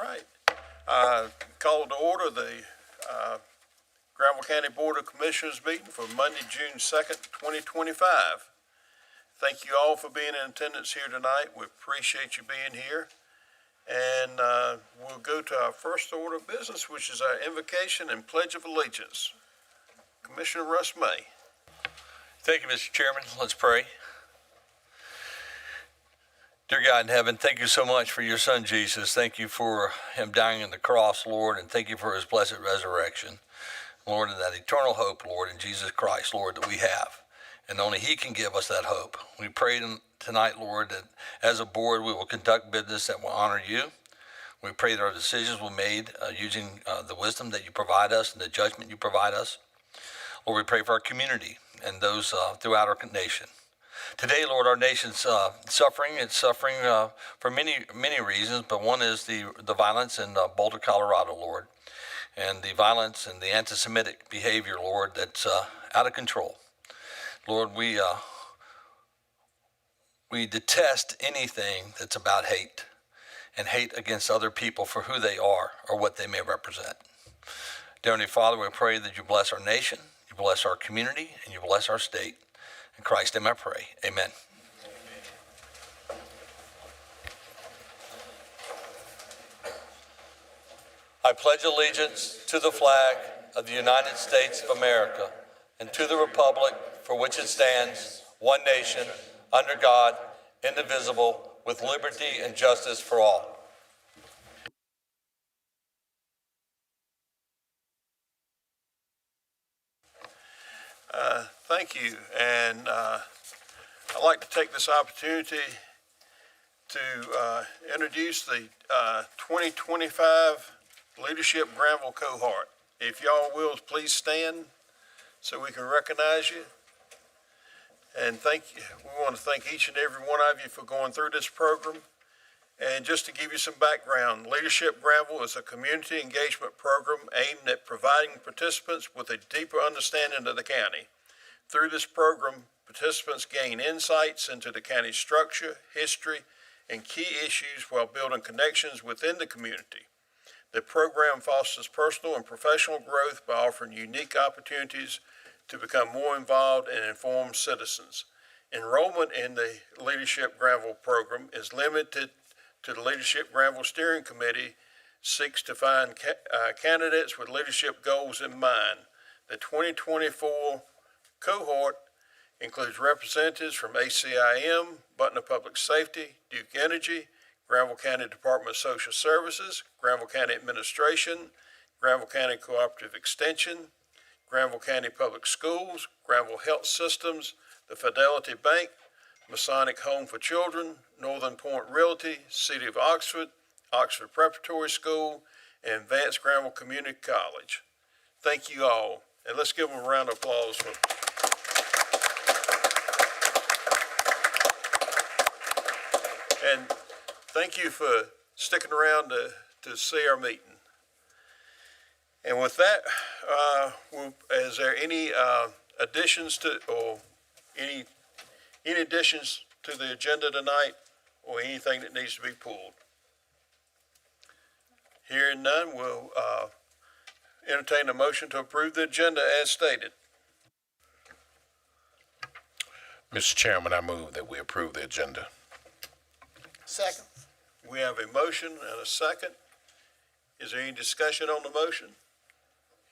right. Call to order the Granville County Board of Commissioners meeting for Monday, June 2nd, 2025. Thank you all for being in attendance here tonight. We appreciate you being here. And we'll go to our first order of business, which is our invocation and pledge of allegiance. Commissioner Russ May. Thank you, Mr. Chairman. Let's pray. Dear God in heaven, thank you so much for your son, Jesus. Thank you for him dying on the cross, Lord, and thank you for his blessed resurrection. Lord, and that eternal hope, Lord, in Jesus Christ, Lord, that we have. And only he can give us that hope. We pray tonight, Lord, that as a board, we will conduct business that will honor you. We pray that our decisions will be made using the wisdom that you provide us and the judgment you provide us. Lord, we pray for our community and those throughout our nation. Today, Lord, our nation's suffering. It's suffering for many reasons, but one is the violence in Boulder, Colorado, Lord, and the violence and the anti-Semitic behavior, Lord, that's out of control. Lord, we detest anything that's about hate and hate against other people for who they are or what they may represent. Dear Heavenly Father, we pray that you bless our nation, you bless our community, and you bless our state. In Christ's name I pray. Amen. I pledge allegiance to the flag of the United States of America and to the republic for which it stands, one nation, under God, indivisible, with liberty and justice for all. Thank you, and I'd like to take this opportunity to introduce the 2025 Leadership Granville Cohort. If y'all will, please stand so we can recognize you. And thank you. We want to thank each and every one of you for going through this program. And just to give you some background, Leadership Granville is a community engagement program aimed at providing participants with a deeper understanding of the county. Through this program, participants gain insights into the county's structure, history, and key issues while building connections within the community. The program fosters personal and professional growth by offering unique opportunities to become more involved and informed citizens. Enrollment in the Leadership Granville program is limited to the Leadership Granville Steering Committee seeks to find candidates with leadership goals in mind. The 2024 cohort includes representatives from ACIM, Butler Public Safety, Duke Energy, Granville County Department of Social Services, Granville County Administration, Granville County Cooperative Extension, Granville County Public Schools, Granville Health Systems, the Fidelity Bank, Masonic Home for Children, Northern Point Realty, City of Oxford, Oxford Preparatory School, and Advanced Granville Community College. Thank you all, and let's give them a round of applause. And thank you for sticking around to see our meeting. And with that, is there any additions to, or any additions to the agenda tonight, or anything that needs to be pulled? Hearing none, we'll entertain a motion to approve the agenda as stated. Mr. Chairman, I move that we approve the agenda. Second. We have a motion and a second. Is there any discussion on the motion?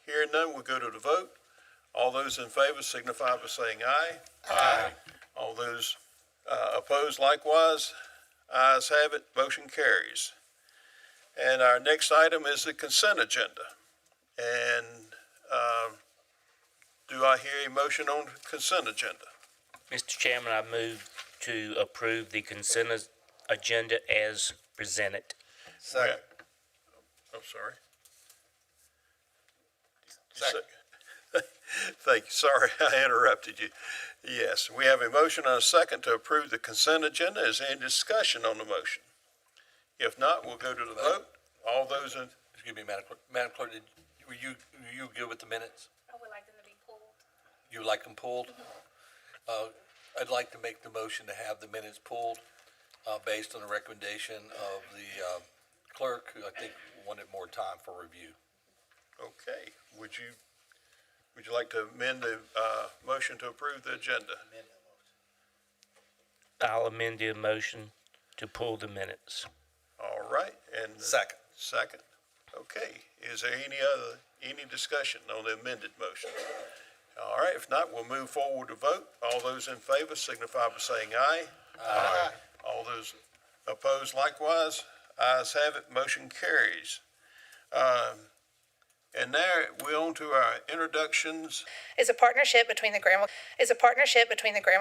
Hearing none, we'll go to the vote. All those in favor signify by saying aye. Aye. All those opposed likewise. Ayes have it, motion carries. And our next item is the consent agenda. And do I hear a motion on the consent agenda? Mr. Chairman, I move to approve the consent agenda as presented. Second. I'm sorry. Second. Thank you. Sorry, I interrupted you. Yes, we have a motion and a second to approve the consent agenda. Is there any discussion on the motion? If not, we'll go to the vote. All those in... Excuse me, Madam Clerk, were you good with the minutes? I would like them to be pulled. You would like them pulled? I'd like to make the motion to have the minutes pulled based on the recommendation of the clerk, I think, wanted more time for review. Okay, would you like to amend the, motion to approve the agenda? I'll amend the motion to pull the minutes. All right, and. Second. Second. Okay, is there any discussion on the amended motion? All right, if not, we'll move forward to vote. All those in favor signify by saying aye. Aye. All those opposed likewise. Ayes have it, motion carries. And now we're on to our introductions. Is a partnership between the Granville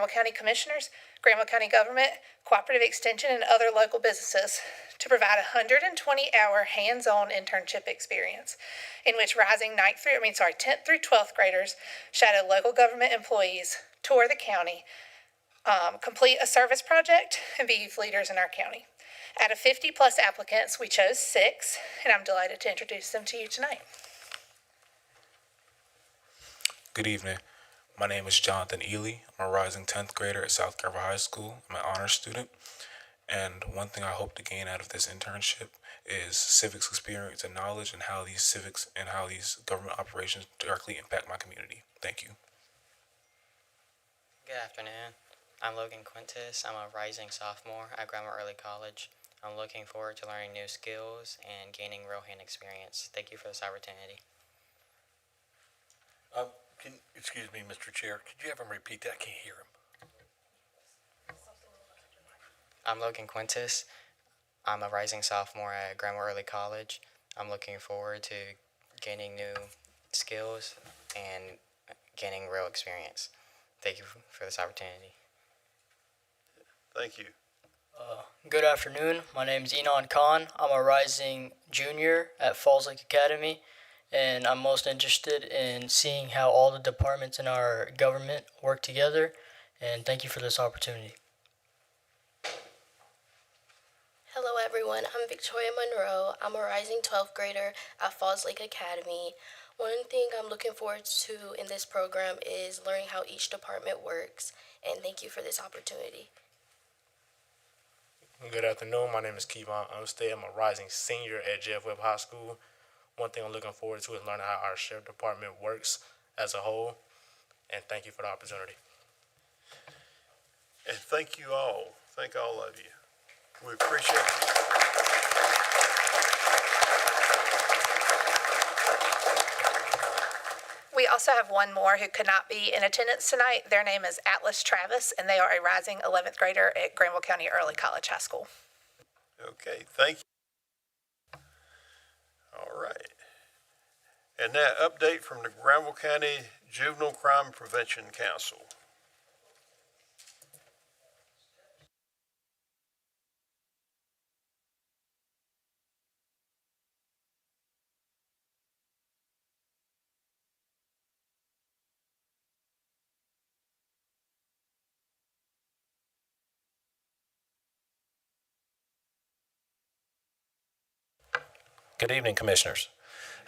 County Commissioners, Granville County Government, Cooperative Extension, and other local businesses to provide a 120-hour hands-on internship experience in which 10th through 12th graders shadow local government employees, tour the county, complete a service project, and be youth leaders in our county. Out of 50-plus applicants, we chose 6, and I'm delighted to introduce them to you tonight. Good evening. My name is Jonathan Ely. I'm a rising 10th grader at South Granville High School. I'm an honors student. And one thing I hope to gain out of this internship is civics experience and knowledge and how these civics and how these government operations directly impact my community. Thank you. Good afternoon. I'm Logan Quintus. I'm a rising sophomore at Granville Early College. I'm looking forward to learning new skills and gaining real-hand experience. Thank you for this opportunity. Excuse me, Mr. Chair, could you have him repeat that? I can't hear him. I'm Logan Quintus. I'm a rising sophomore at Granville Early College. I'm looking forward to gaining new skills and gaining real experience. Thank you for this opportunity. Thank you. Good afternoon. My name is Enon Khan. I'm a rising junior at Falls Lake Academy, and I'm most interested in seeing how all the departments in our government work together, and thank you for this opportunity. Hello everyone, I'm Victoria Monroe. I'm a rising 12th grader at Falls Lake Academy. One thing I'm looking forward to in this program is learning how each department works, and thank you for this opportunity. Good afternoon, my name is Kevon Umstead. I'm a rising senior at Jeff Webb High School. One thing I'm looking forward to is learning how our sheriff department works as a whole, and thank you for the opportunity. And thank you all. Thank all of you. We appreciate you. We also have one more who could not be in attendance tonight. Their name is Atlas Travis, and they are a rising 11th grader at Granville County Early College High School. Okay, thank you. All right. And now, update from the Granville County Juvenile Crime Prevention Council. Good evening, Commissioners.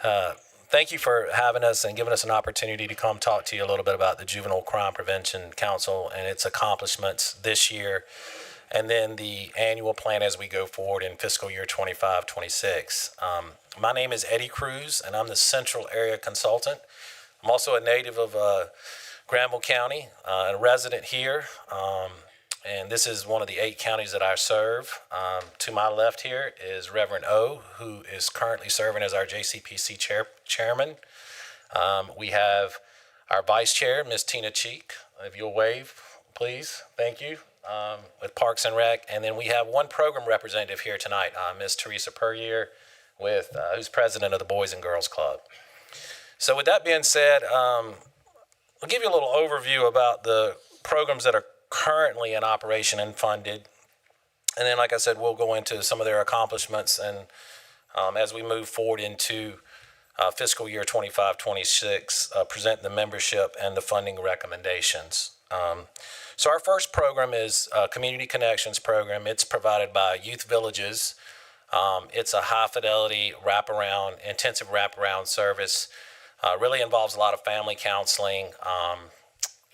Thank you for having us and giving us an opportunity to come talk to you a little bit about the Juvenile Crime Prevention Council and its accomplishments this year, and then the annual plan as we go forward in fiscal year 25-26. My name is Eddie Cruz, and I'm the Central Area Consultant. I'm also a native of Granville County, a resident here. And this is one of the 8 counties that I serve. To my left here is Reverend O, who is currently serving as our JCPC chairman. We have our vice chair, Ms. Tina Cheek. If you'll wave, please. Thank you. With Parks and Rec. And then we have one program representative here tonight, Ms. Teresa Puryear, who's president of the Boys and Girls Club. So with that being said, I'll give you a little overview about the programs that are currently in operation and funded. And then, like I said, we'll go into some of their accomplishments and as we move forward into fiscal year 25-26, present the membership and the funding recommendations. So our first program is Community Connections program. It's provided by Youth Villages. It's a high fidelity wraparound, intensive wraparound service. Really involves a lot of family counseling.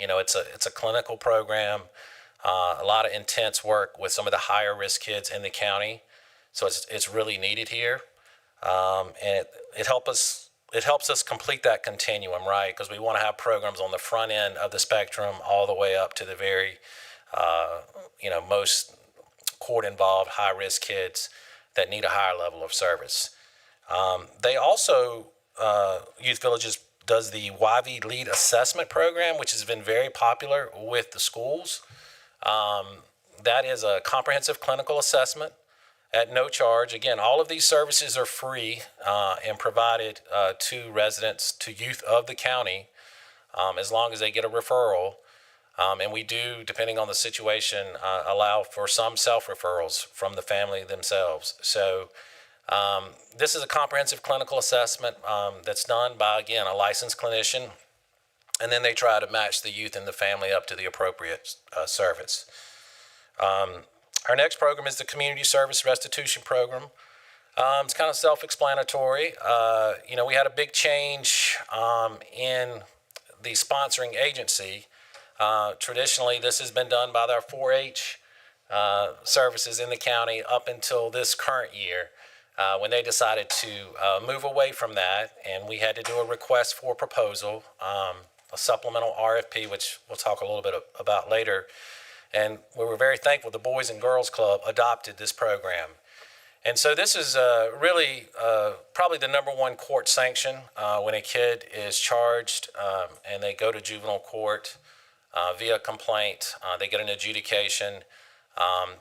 It's a clinical program, a lot of intense work with some of the higher risk kids in the county. So it's really needed here. And it helps us complete that continuum, right? Because we want to have programs on the front end of the spectrum all the way up to the very, most court-involved, high-risk kids that need a higher level of service. They also, Youth Villages does the YV Lead Assessment Program, which has been very popular with the schools. That is a comprehensive clinical assessment at no charge. Again, all of these services are free and provided to residents, to youth of the county, as long as they get a referral. And we do, depending on the situation, allow for some self-referrals from the family themselves. So this is a comprehensive clinical assessment that's done by, again, a licensed clinician. And then they try to match the youth and the family up to the appropriate service. Our next program is the Community Service Restitution Program. It's kind of self-explanatory. We had a big change in the sponsoring agency. Traditionally, this has been done by our 4-H services in the county up until this current year, when they decided to move away from that, and we had to do a request for proposal, a supplemental RFP, which we'll talk a little bit about later. And we were very thankful the Boys and Girls Club adopted this program. And so this is really probably the number one court sanction when a kid is charged and they go to juvenile court via complaint. They get an adjudication.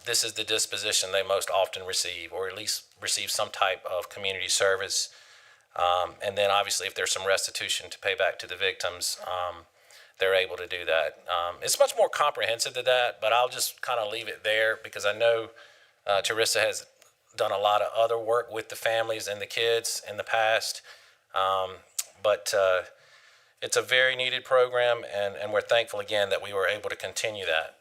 This is the disposition they most often receive, or at least receive some type of community service. And then obviously if there's some restitution to pay back to the victims, they're able to do that. It's much more comprehensive than that, but I'll just kind of leave it there because I know Teresa has done a lot of other work with the families and the kids in the past. But it's a very needed program, and we're thankful again that we were able to continue that.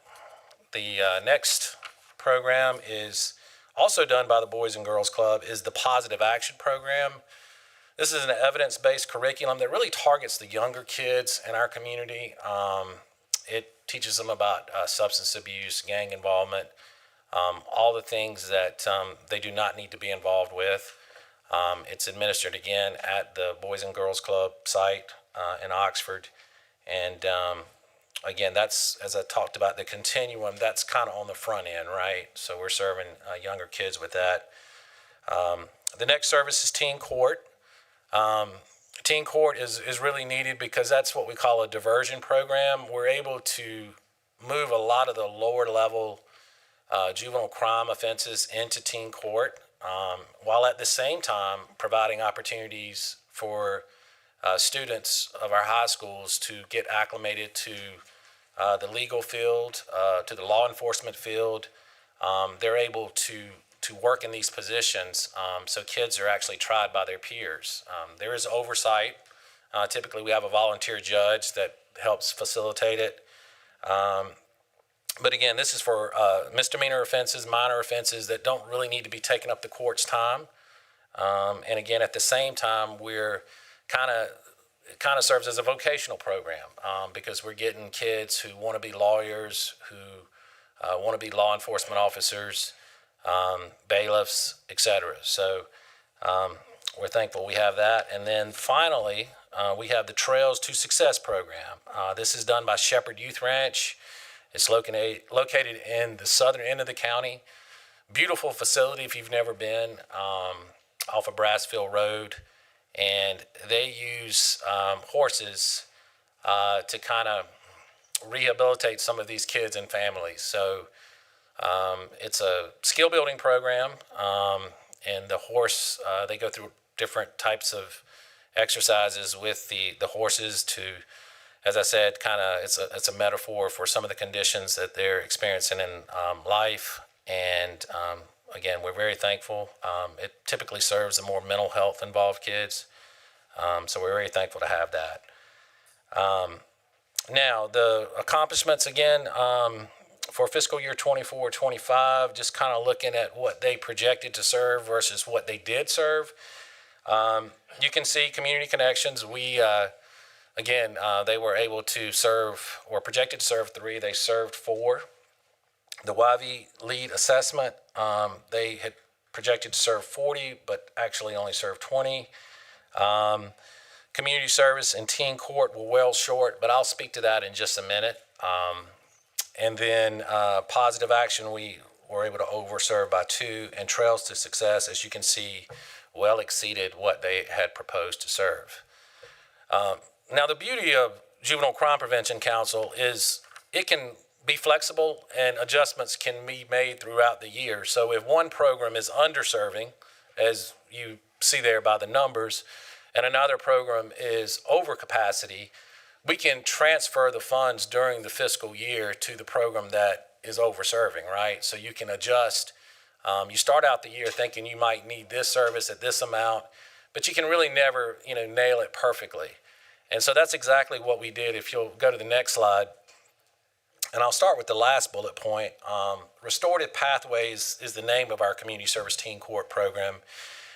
The next program is also done by the Boys and Girls Club, is the Positive Action Program. This is an evidence-based curriculum that really targets the younger kids in our community. It teaches them about substance abuse, gang involvement, all the things that they do not need to be involved with. It's administered again at the Boys and Girls Club site in Oxford. And again, that's, as I talked about, the continuum, that's kind of on the front end, right? So we're serving younger kids with that. The next service is Teen Court. Teen Court is really needed because that's what we call a diversion program. We're able to move a lot of the lower level juvenile crime offenses into teen court, while at the same time providing opportunities for students of our high schools to get acclimated to the legal field, to the law enforcement field. They're able to work in these positions, so kids are actually tried by their peers. There is oversight. Typically we have a volunteer judge that helps facilitate it. But again, this is for misdemeanor offenses, minor offenses that don't really need to be taking up the court's time. And again, at the same time, we're it kind of serves as a vocational program because we're getting kids who want to be lawyers, who want to be law enforcement officers, bailiffs, etc. So we're thankful we have that. And then finally, we have the Trails to Success program. This is done by Shepherd Youth Ranch. It's located in the southern end of the county. Beautiful facility if you've never been, off of Brassville Road. And they use horses to kind of rehabilitate some of these kids and families. So it's a skill building program, and the horse, they go through different types of exercises with the horses to, as I said, it's a metaphor for some of the conditions that they're experiencing in life. And again, we're very thankful. It typically serves the more mental health involved kids. So we're very thankful to have that. Now, the accomplishments again, for fiscal year 24-25, just kind of looking at what they projected to serve versus what they did serve. You can see Community Connections. We, again, they were able to serve, or projected to serve 3. They served 4. The YV Lead Assessment, they had projected to serve 40, but actually only serve 20. Community service and teen court were well short, but I'll speak to that in just a minute. And then positive action, we were able to overserve by 2, and trails to success, as you can see, well exceeded what they had proposed to serve. Now, the beauty of Juvenile Crime Prevention Council is it can be flexible and adjustments can be made throughout the year. So if one program is underserving, as you see there by the numbers, and another program is over capacity, we can transfer the funds during the fiscal year to the program that is over serving, right? So you can adjust. You start out the year thinking you might need this service at this amount, but you can really never, nail it perfectly. And so that's exactly what we did. If you'll go to the next slide, and I'll start with the last bullet point. Restorative Pathways is the name of our community service teen court program.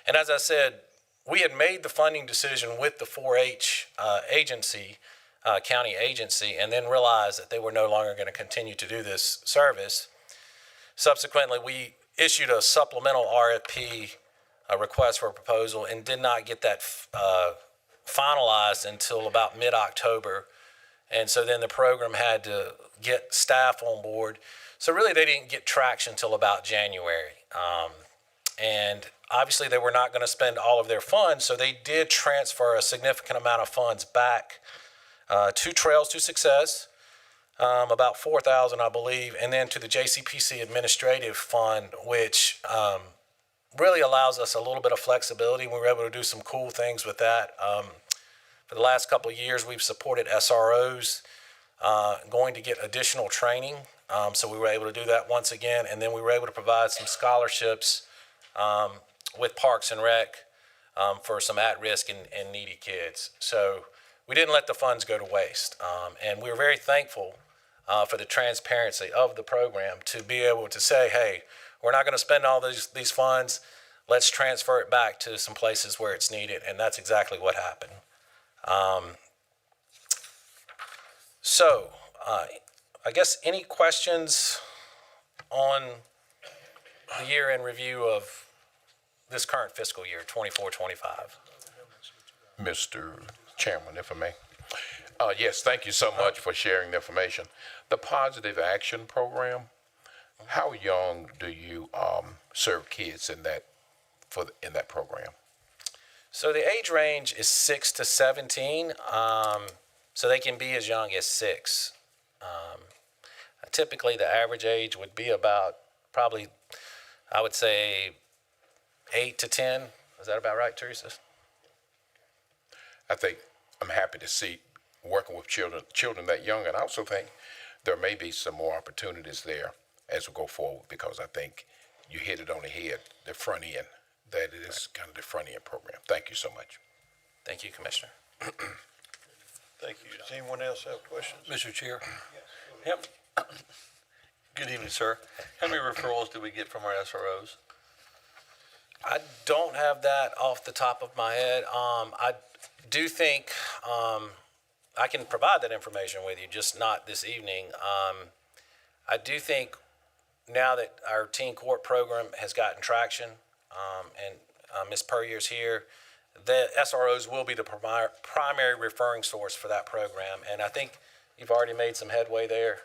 And as I said, we had made the funding decision with the 4-H agency, county agency, and then realized that they were no longer going to continue to do this service. Subsequently, we issued a supplemental RFP, a request for a proposal, and did not get that finalized until about mid-October. And so then the program had to get staff on board. So really they didn't get traction until about January. And obviously they were not going to spend all of their funds, so they did transfer a significant amount of funds back to Trails to Success, about $4,000, I believe, and then to the JCPC Administrative Fund, which really allows us a little bit of flexibility. We were able to do some cool things with that. For the last couple of years, we've supported SROs going to get additional training. So we were able to do that once again, and then we were able to provide some scholarships with Parks and Rec for some at-risk and needy kids. So we didn't let the funds go to waste. And we were very thankful for the transparency of the program to be able to say, hey, we're not going to spend all these funds. Let's transfer it back to some places where it's needed. And that's exactly what happened. I guess any questions on the year-end review of this current fiscal year, 24-25? Mr. Chairman, if I may. Yes, thank you so much for sharing the information. The Positive Action Program, how young do you serve kids in that program? So the age range is 6 to 17, so they can be as young as 6. Typically, the average age would be about probably, I would say, 8 to 10. Is that about right, Teresa? I think I'm happy to see working with children that young, and I also think there may be some more opportunities there as we go forward, because I think you hit it on the head, the front end, that it is kind of the front end program. Thank you so much. Thank you, Commissioner. Thank you. Does anyone else have questions? Mr. Chair? Yep. Good evening, sir. How many referrals do we get from our SROs? I don't have that off the top of my head. I do think I can provide that information with you, just not this evening. I do think now that our teen court program has gotten traction, and Ms. Puryear's here, the SROs will be the primary referring source for that program, and I think you've already made some headway there.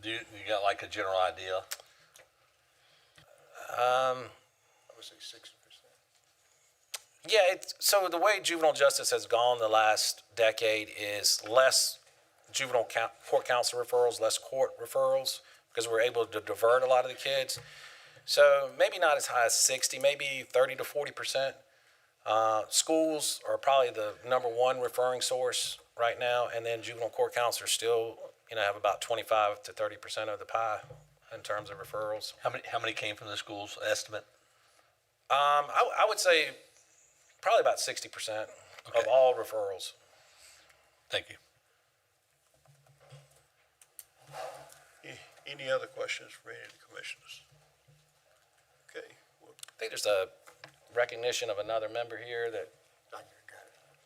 You got like a general idea? I would say 60%. Yeah, so the way juvenile justice has gone the last decade is less juvenile court counsel referrals, less court referrals, because we're able to divert a lot of the kids. So maybe not as high as 60, maybe 30 to 40%. Schools are probably the number one referring source right now, and then juvenile court counselors still, have about 25 to 30% of the pie in terms of referrals. How many came from the schools, estimate? I would say probably about 60% of all referrals. Thank you. Any other questions for any of the commissioners? Okay. I think there's a recognition of another member here that.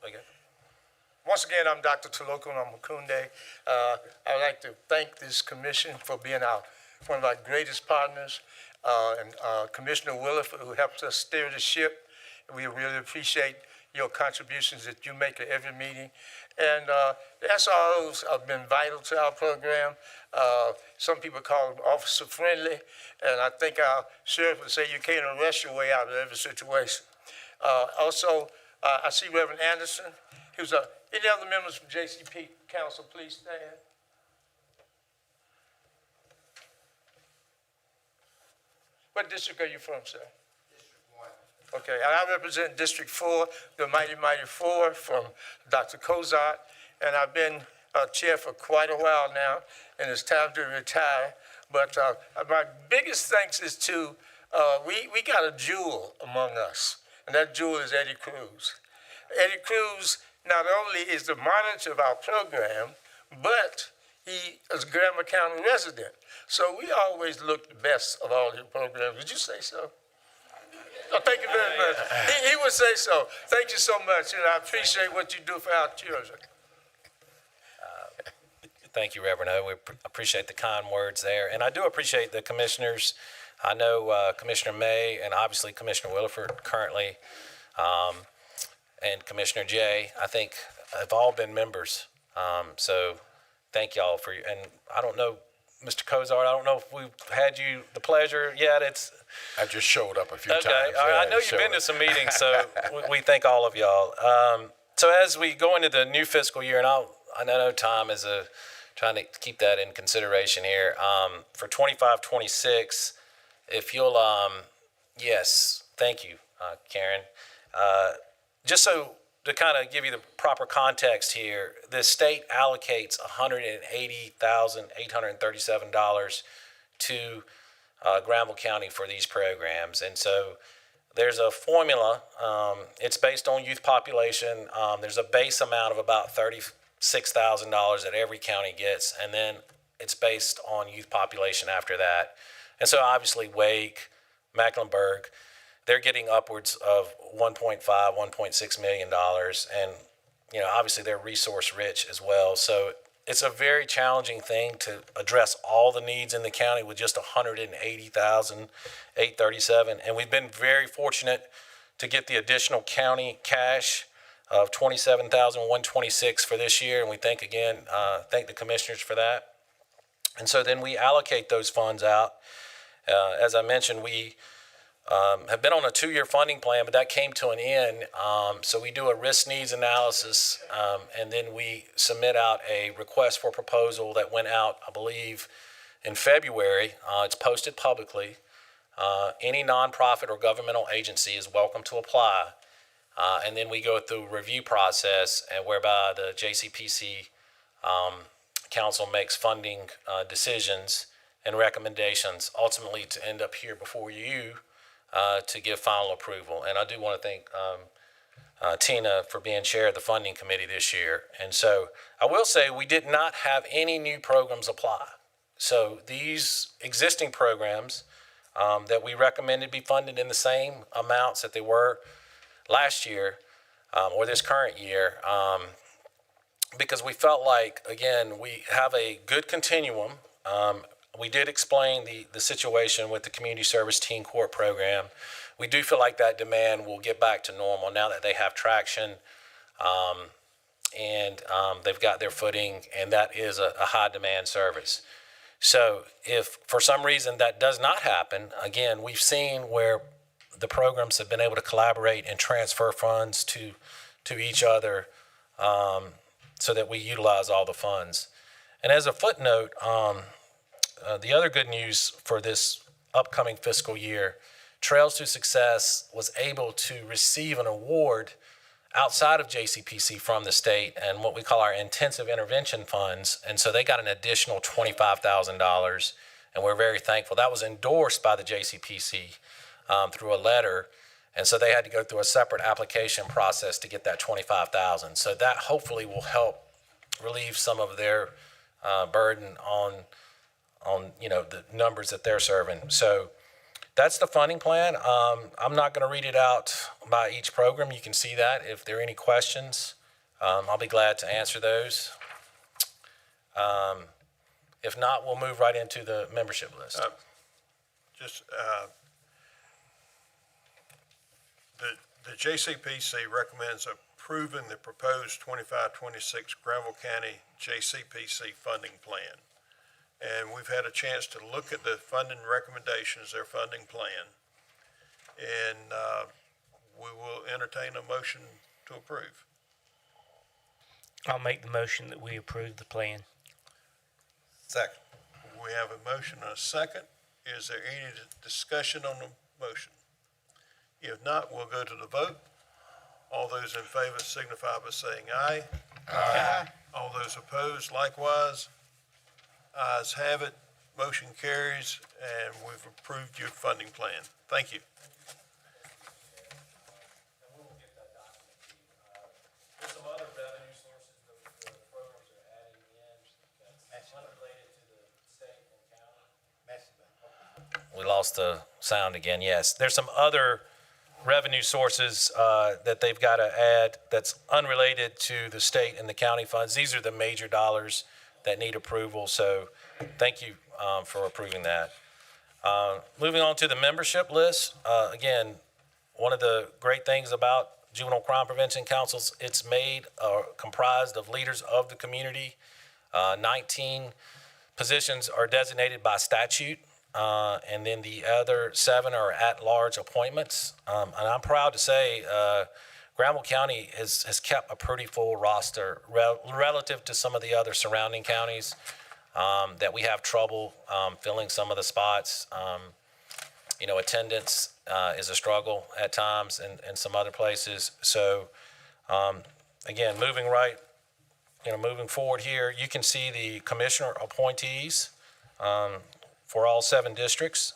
Okay. Once again, I'm Dr. Toloku Namakunde. I would like to thank this commission for being our one of our greatest partners, and Commissioner Williford, who helps us steer the ship. We really appreciate your contributions that you make at every meeting. And the SROs have been vital to our program. Some people call them officer friendly, and I think our sheriff would say you can't arrest your way out of every situation. Also, I see Reverend Anderson. Any other members from JCP Council, please stand. What district are you from, sir? Okay, and I represent District 4, the Mighty Mighty 4 from Dr. Cozart, and I've been chair for quite a while now, and it's time to retire. But my biggest thanks is to, we got a jewel among us, and that jewel is Eddie Cruz. Eddie Cruz not only is the monitor of our program, but he is a Granville County resident. So we always look the best of all your programs. Would you say so? Oh, thank you very much. He would say so. Thank you so much, and I appreciate what you do for our children. Thank you, Reverend O. We appreciate the kind words there. And I do appreciate the commissioners. I know Commissioner May and obviously Commissioner Williford currently, and Commissioner Jay, I think have all been members. So thank y'all for, and I don't know, Mr. Cozart, I don't know if we've had you the pleasure yet. I just showed up a few times. Okay, I know you've been to some meetings, so we thank all of y'all. So as we go into the new fiscal year, and I know Tom is trying to keep that in consideration here. For 25-26, if you'll, yes, thank you, Karen. Just so to kind of give you the proper context here, the state allocates $180,837 to Granville County for these programs. And so there's a formula. It's based on youth population. There's a base amount of about $36,000 that every county gets, and then it's based on youth population after that. And so obviously Wake, Mecklenburg, they're getting upwards of $1.6 million. And, you know, obviously they're resource rich as well. So it's a very challenging thing to address all the needs in the county with just $180,837. And we've been very fortunate to get the additional county cash of $27,126 for this year. And we thank the commissioners for that. And so then we allocate those funds out. As I mentioned, we have been on a 2-year funding plan, but that came to an end. So we do a risk needs analysis, and then we submit out a request for proposal that went out, I believe, in February. It's posted publicly. Any nonprofit or governmental agency is welcome to apply. And then we go through a review process, and whereby the JCPC council makes funding decisions and recommendations, ultimately to end up here before you to give final approval. And I do want to thank Tina for being chair of the funding committee this year. And so I will say we did not have any new programs apply. So these existing programs that we recommended be funded in the same amounts that they were last year or this current year, because we felt like, again, we have a good continuum. We did explain the situation with the community service teen court program. We do feel like that demand will get back to normal now that they have traction, and they've got their footing, and that is a high demand service. So if for some reason that does not happen, again, we've seen where the programs have been able to collaborate and transfer funds to each other, so that we utilize all the funds. And as a footnote, the other good news for this upcoming fiscal year, Trails to Success was able to receive an award outside of JCPC from the state and what we call our intensive intervention funds. And so they got an additional $25,000, and we're very thankful. That was endorsed by the JCPC through a letter. And so they had to go through a separate application process to get that $25,000. So that hopefully will help relieve some of their burden on the numbers that they're serving. So that's the funding plan. I'm not going to read it out by each program. You can see that. If there are any questions, I'll be glad to answer those. If not, we'll move right into the membership list. Just, the JCPC recommends approving the proposed 25-26 Granville County JCPC funding plan. And we've had a chance to look at the funding recommendations, their funding plan. And, we will entertain a motion to approve. I'll make the motion that we approve the plan. Second. We have a motion and a second. Is there any discussion on the motion? If not, we'll go to the vote. All those in favor signify by saying aye. Aye. All those opposed likewise. Ayes have it. Motion carries, and we've approved your funding plan. Thank you. There's some other revenue sources the programs are adding in that's unrelated to the state and county. We lost the sound again, yes. There's some other revenue sources that they've got to add that's unrelated to the state and the county funds. These are the major dollars that need approval, so thank you for approving that. Moving on to the membership list, again, one of the great things about Juvenile Crime Prevention Councils, it's made comprised of leaders of the community. 19 positions are designated by statute, and then the other 7 are at-large appointments. And I'm proud to say Granville County has kept a pretty full roster relative to some of the other surrounding counties that we have trouble filling some of the spots. Attendance is a struggle at times in some other places. So, again, moving forward here, you can see the commissioner appointees for all 7 districts.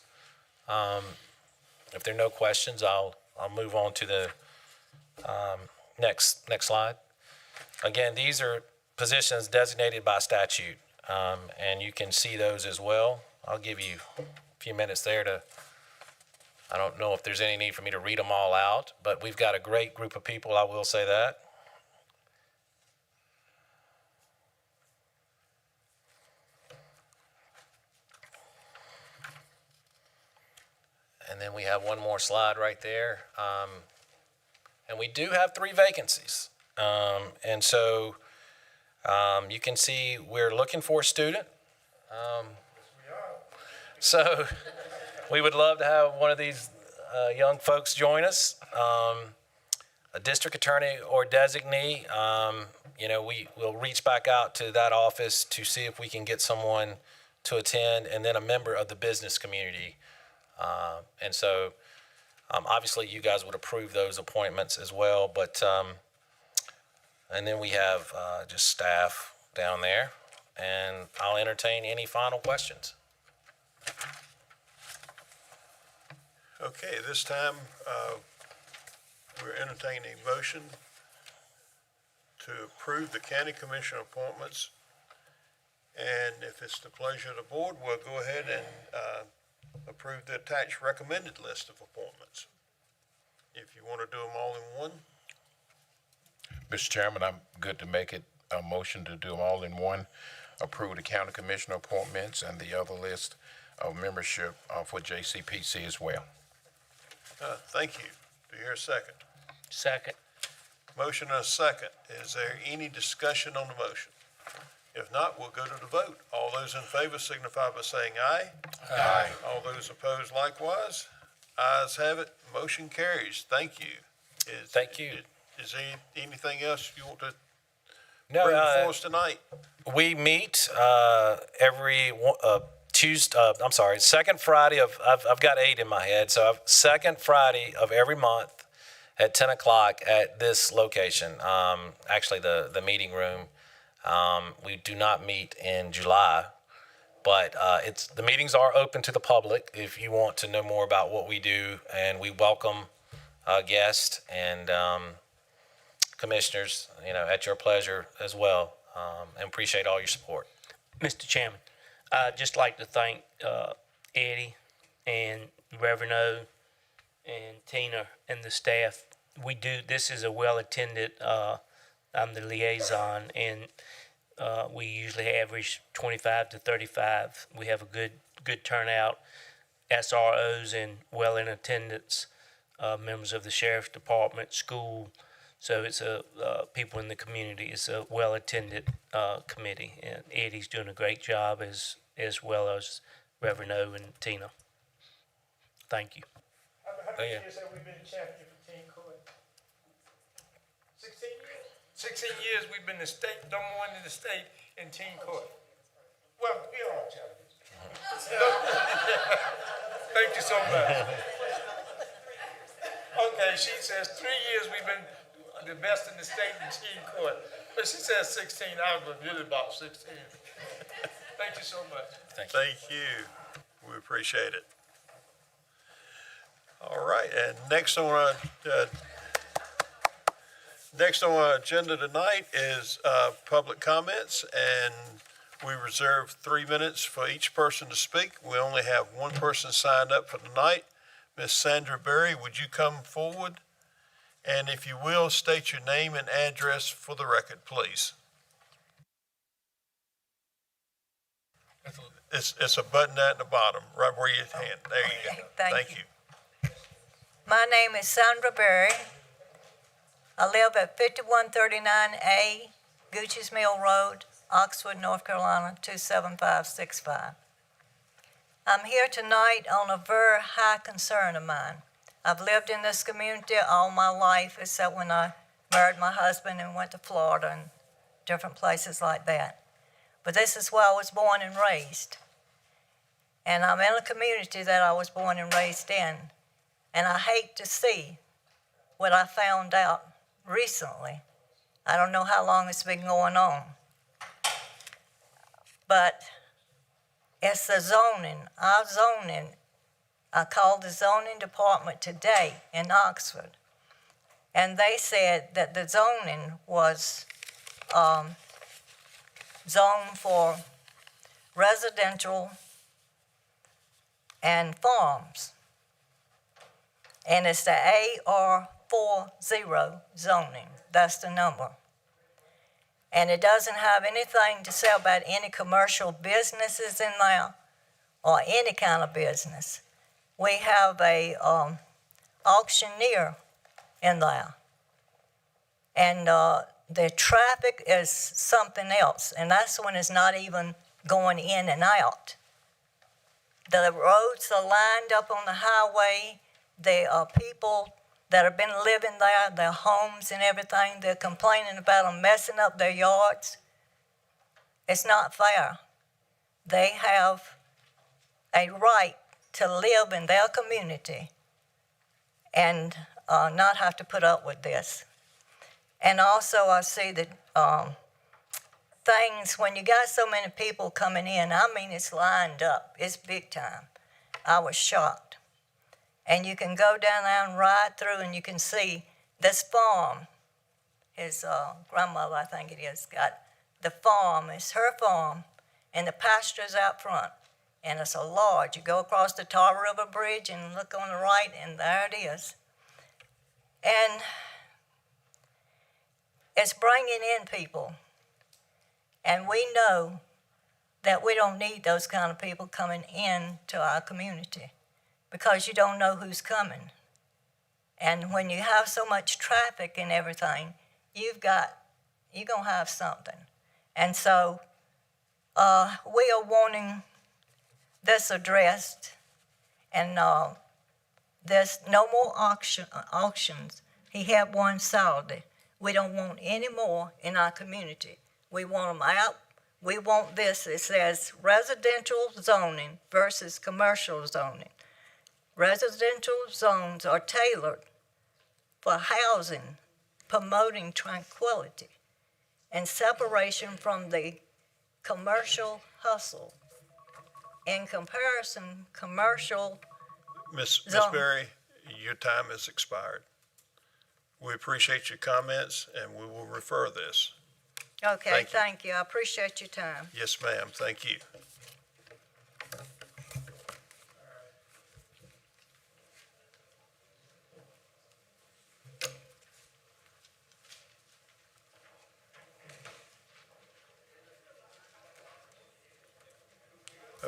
If there are no questions, I'll move on to the next slide. Again, these are positions designated by statute, and you can see those as well. I'll give you a few minutes there I don't know if there's any need for me to read them all out, but we've got a great group of people, I will say that. And then we have one more slide right there. And we do have 3 vacancies. And so you can see we're looking for a student. So we would love to have one of these young folks join us. A district attorney or designee, we'll reach back out to that office to see if we can get someone to attend, and then a member of the business community. And so obviously you guys would approve those appointments as well, but and then we have just staff down there, and I'll entertain any final questions. Okay, this time, we're entertaining a motion to approve the county commissioner appointments. And if it's the pleasure of the board, we'll go ahead and approve the attached recommended list of appointments. If you want to do them all in one. Mr. Chairman, I'm good to make it a motion to do them all in one. Approve the county commissioner appointments and the other list of membership for JCPC as well. Thank you. Do you hear a second? Second. Motion and a second. Is there any discussion on the motion? If not, we'll go to the vote. All those in favor signify by saying aye. Aye. All those opposed likewise. Ayes have it. Motion carries. Thank you. Thank you. Is there anything else you want to No, bring before us tonight? we meet every second Friday of, I've got 8 in my head, so second Friday of every month at 10 o'clock at this location, actually the meeting room. We do not meet in July, but the meetings are open to the public if you want to know more about what we do, and we welcome guests and commissioners, at your pleasure as well, and appreciate all your support. Mr. Chairman, I'd just like to thank Eddie and Reverend O and Tina and the staff. This is a well-attended, I'm the liaison, and We usually average 25 to 35. We have a good turnout. SROs and well in attendance, members of the sheriff's department, school. So it's people in the community. It's a well attended committee, and Eddie's doing a great job as well as Reverend O and Tina. Thank you. How many years have we been champion for teen court? 16 years? 16 years we've been the state, number one in the state in teen court. Well, we are champions. Thank you so much. Okay, she says 3 years we've been the best in the state in teen court. But she says 16, I was really about 16. Thank you so much. Thank you. We appreciate it. All right, and next on our agenda tonight is public comments, and we reserve 3 minutes for each person to speak. We only have one person signed up for tonight. Miss Sandra Berry, would you come forward? And if you will, state your name and address for the record, please. It's a button at the bottom, right where your hand. There you go. Thank you. My name is Sandra Berry. I live at 5139A Gooch's Mill Road, Oxford, North Carolina, 27565. I'm here tonight on a very high concern of mine. I've lived in this community all my life, except when I married my husband and went to Florida and different places like that. But this is where I was born and raised. And I'm in a community that I was born and raised in. And I hate to see what I found out recently. I don't know how long it's been going on. But it's the zoning, our zoning. I called the zoning department today in Oxford, and they said that the zoning was zoned for residential and farms. And it's the AR40 zoning. That's the number. And it doesn't have anything to say about any commercial businesses in there or any kind of business. We have a auctioneer in there. And the traffic is something else, and that's when it's not even going in and out. The roads are lined up on the highway. There are people that have been living there, their homes and everything. They're complaining about them messing up their yards. It's not fair. They have a right to live in their community and not have to put up with this. And also I see that things, when you got so many people coming in, I mean, it's lined up. It's big time. I was shocked. And you can go down there and ride through and you can see this farm. His grandmother, I think it is, got the farm. It's her farm, and the pasture's out front. And it's a lodge. You go across the Tar River Bridge and look on the right, and there it is. And it's bringing in people. And we know that we don't need those kind of people coming in to our community because you don't know who's coming. And when you have so much traffic and everything, you're going to have something. And so we are wanting this addressed, and there's no more auctions. He had one Saturday. We don't want any more in our community. We want them out. We want this. It says residential zoning versus commercial zoning. Residential zones are tailored for housing, promoting tranquility and separation from the commercial hustle. In comparison, commercial Miss Berry, your time has expired. We appreciate your comments, and we will refer this. Okay, thank you. I appreciate your time. Yes, ma'am. Thank you.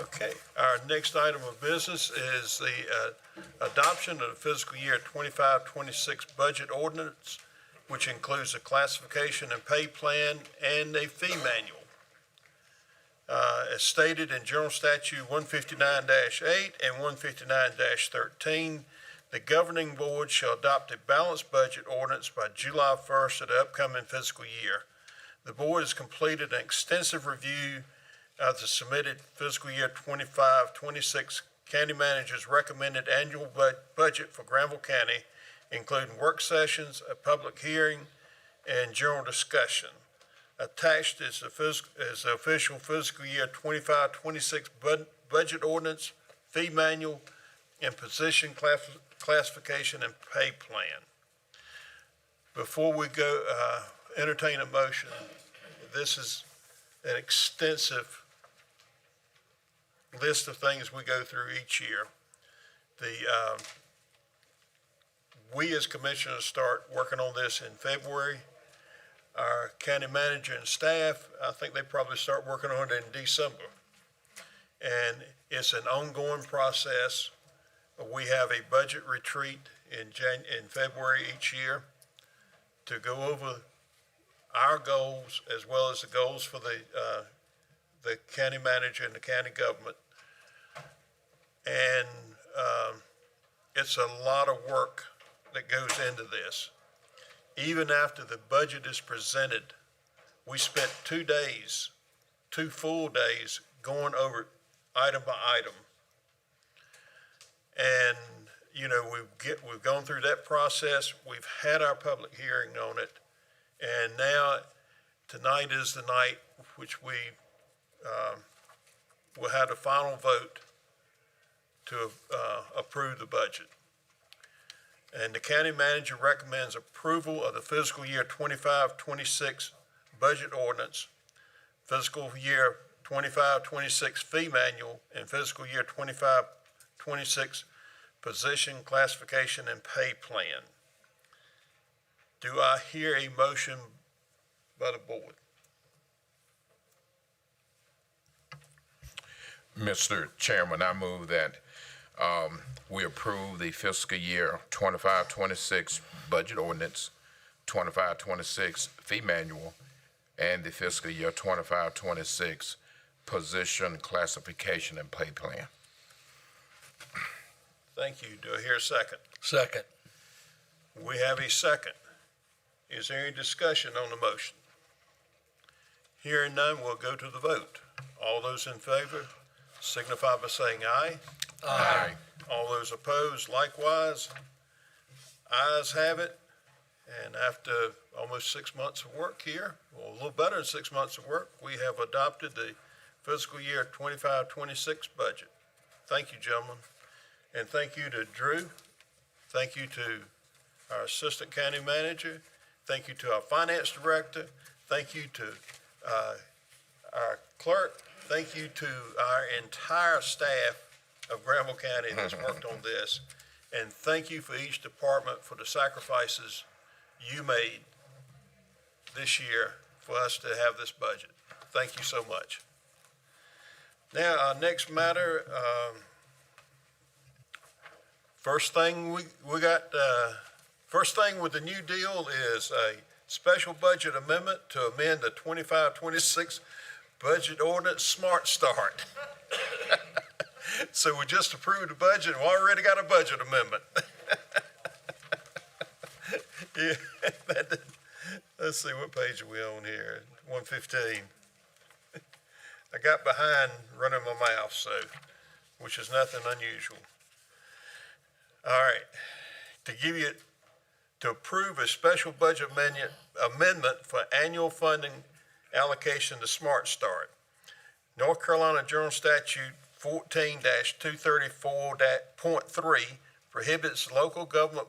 Okay, our next item of business is the adoption of the fiscal year 25-26 budget ordinance, which includes a classification and pay plan and a fee manual. As stated in General Statute 159-8 and 159-13, the governing board shall adopt a balanced budget ordinance by July 1st of the upcoming fiscal year. The board has completed an extensive review of the submitted fiscal year 25-26 county manager's recommended annual budget for Granville County, including work sessions, a public hearing, and general discussion. Attached is the official fiscal year 25-26 budget ordinance, fee manual, and position classification and pay plan. Before we go entertain a motion, this is an extensive list of things we go through each year. We as commissioners start working on this in February. Our county manager and staff, I think they probably start working on it in December. And it's an ongoing process. We have a budget retreat in February each year to go over our goals as well as the goals for the county manager and the county government. And it's a lot of work that goes into this. Even after the budget is presented, we spent 2 days, 2 full days, going over item by item. And, you know, we've gone through that process. We've had our public hearing on it. And now, tonight is the night which we will have the final vote to approve the budget. And the county manager recommends approval of the fiscal year 25-26 budget ordinance, fiscal year 25-26 fee manual, and fiscal year 25-26 position classification and pay plan. Do I hear a motion by the board? Mr. Chairman, I move that we approve the fiscal year 25-26 budget ordinance, 25-26 fee manual, and the fiscal year 25-26 position classification and pay plan. Thank you. Do I hear a second? Second. We have a second. Is there any discussion on the motion? Hearing none, we'll go to the vote. All those in favor signify by saying aye. Aye. All those opposed, likewise. Ayes have it. And after almost 6 months of work here, well, a little better than 6 months of work, we have adopted the fiscal year 25-26 budget. Thank you, gentlemen. And thank you to Drew. Thank you to our assistant county manager. Thank you to our finance director. Thank you to our clerk. Thank you to our entire staff of Granville County that's worked on this. And thank you for each department for the sacrifices you made this year for us to have this budget. Thank you so much. Now, our next matter, first thing with the new deal is a special budget amendment to amend the 25-26 budget ordinance Smart Start. So we just approved the budget, and we already got a budget amendment. Yeah, let's see, what page are we on here? 115. I got behind running my mouth, so, which is nothing unusual. All right, to approve a special budget amendment for annual funding allocation to Smart Start. North Carolina General Statute 14-234.3 prohibits local government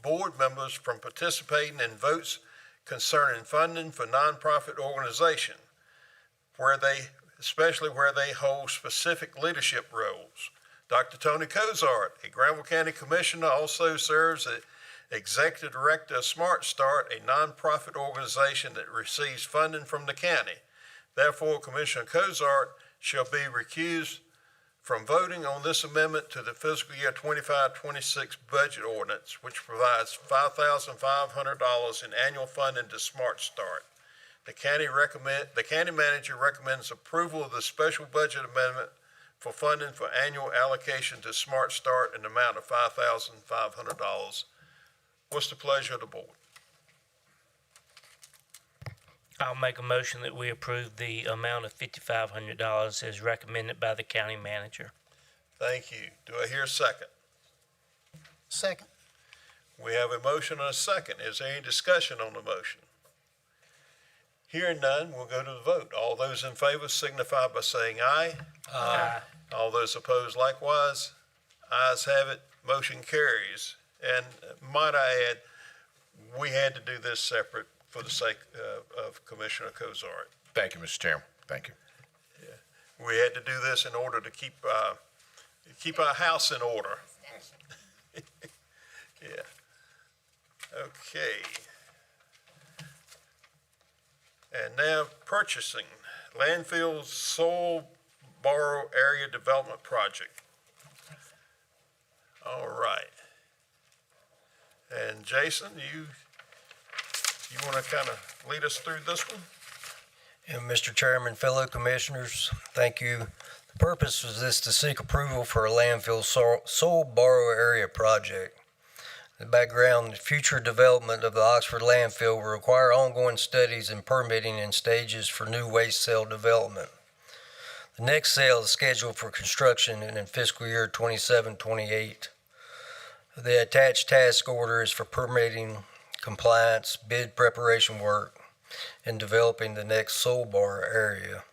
board members from participating in votes concerning funding for nonprofit organizations, especially where they hold specific leadership roles. Dr. Tony Cozart, a Granville County Commissioner, also serves as Executive Director of Smart Start, a nonprofit organization that receives funding from the county. Therefore, Commissioner Cozart shall be recused from voting on this amendment to the fiscal year 25-26 budget ordinance, which provides $5,500 in annual funding to Smart Start. The county manager recommends approval of the special budget amendment for funding for annual allocation to Smart Start in the amount of $5,500. What's the pleasure of the board? I'll make a motion that we approve the amount of $5,500 as recommended by the county manager. Thank you. Do I hear a second? Second. We have a motion and a second. Is there any discussion on the motion? Hearing none, we'll go to the vote. All those in favor signify by saying aye. Aye. All those opposed likewise. Ayes have it. Motion carries. And might I add, we had to do this separate for the sake of Commissioner Cozart. Thank you, Mr. Chairman. Thank you. We had to do this in order to keep our house in order. Yeah. Okay. And now purchasing Landfill Soil Borrow Area Development Project. All right. And Jason, you want to kind of lead us through this one? And Mr. Chairman, fellow commissioners, thank you. The purpose was this to seek approval for a landfill soil borrow area project. The background, the future development of the Oxford landfill will require ongoing studies and permitting in stages for new waste cell development. The next cell is scheduled for construction in fiscal year 27-28. The attached task order is for permitting, compliance, bid preparation work, and developing the next soil bar area.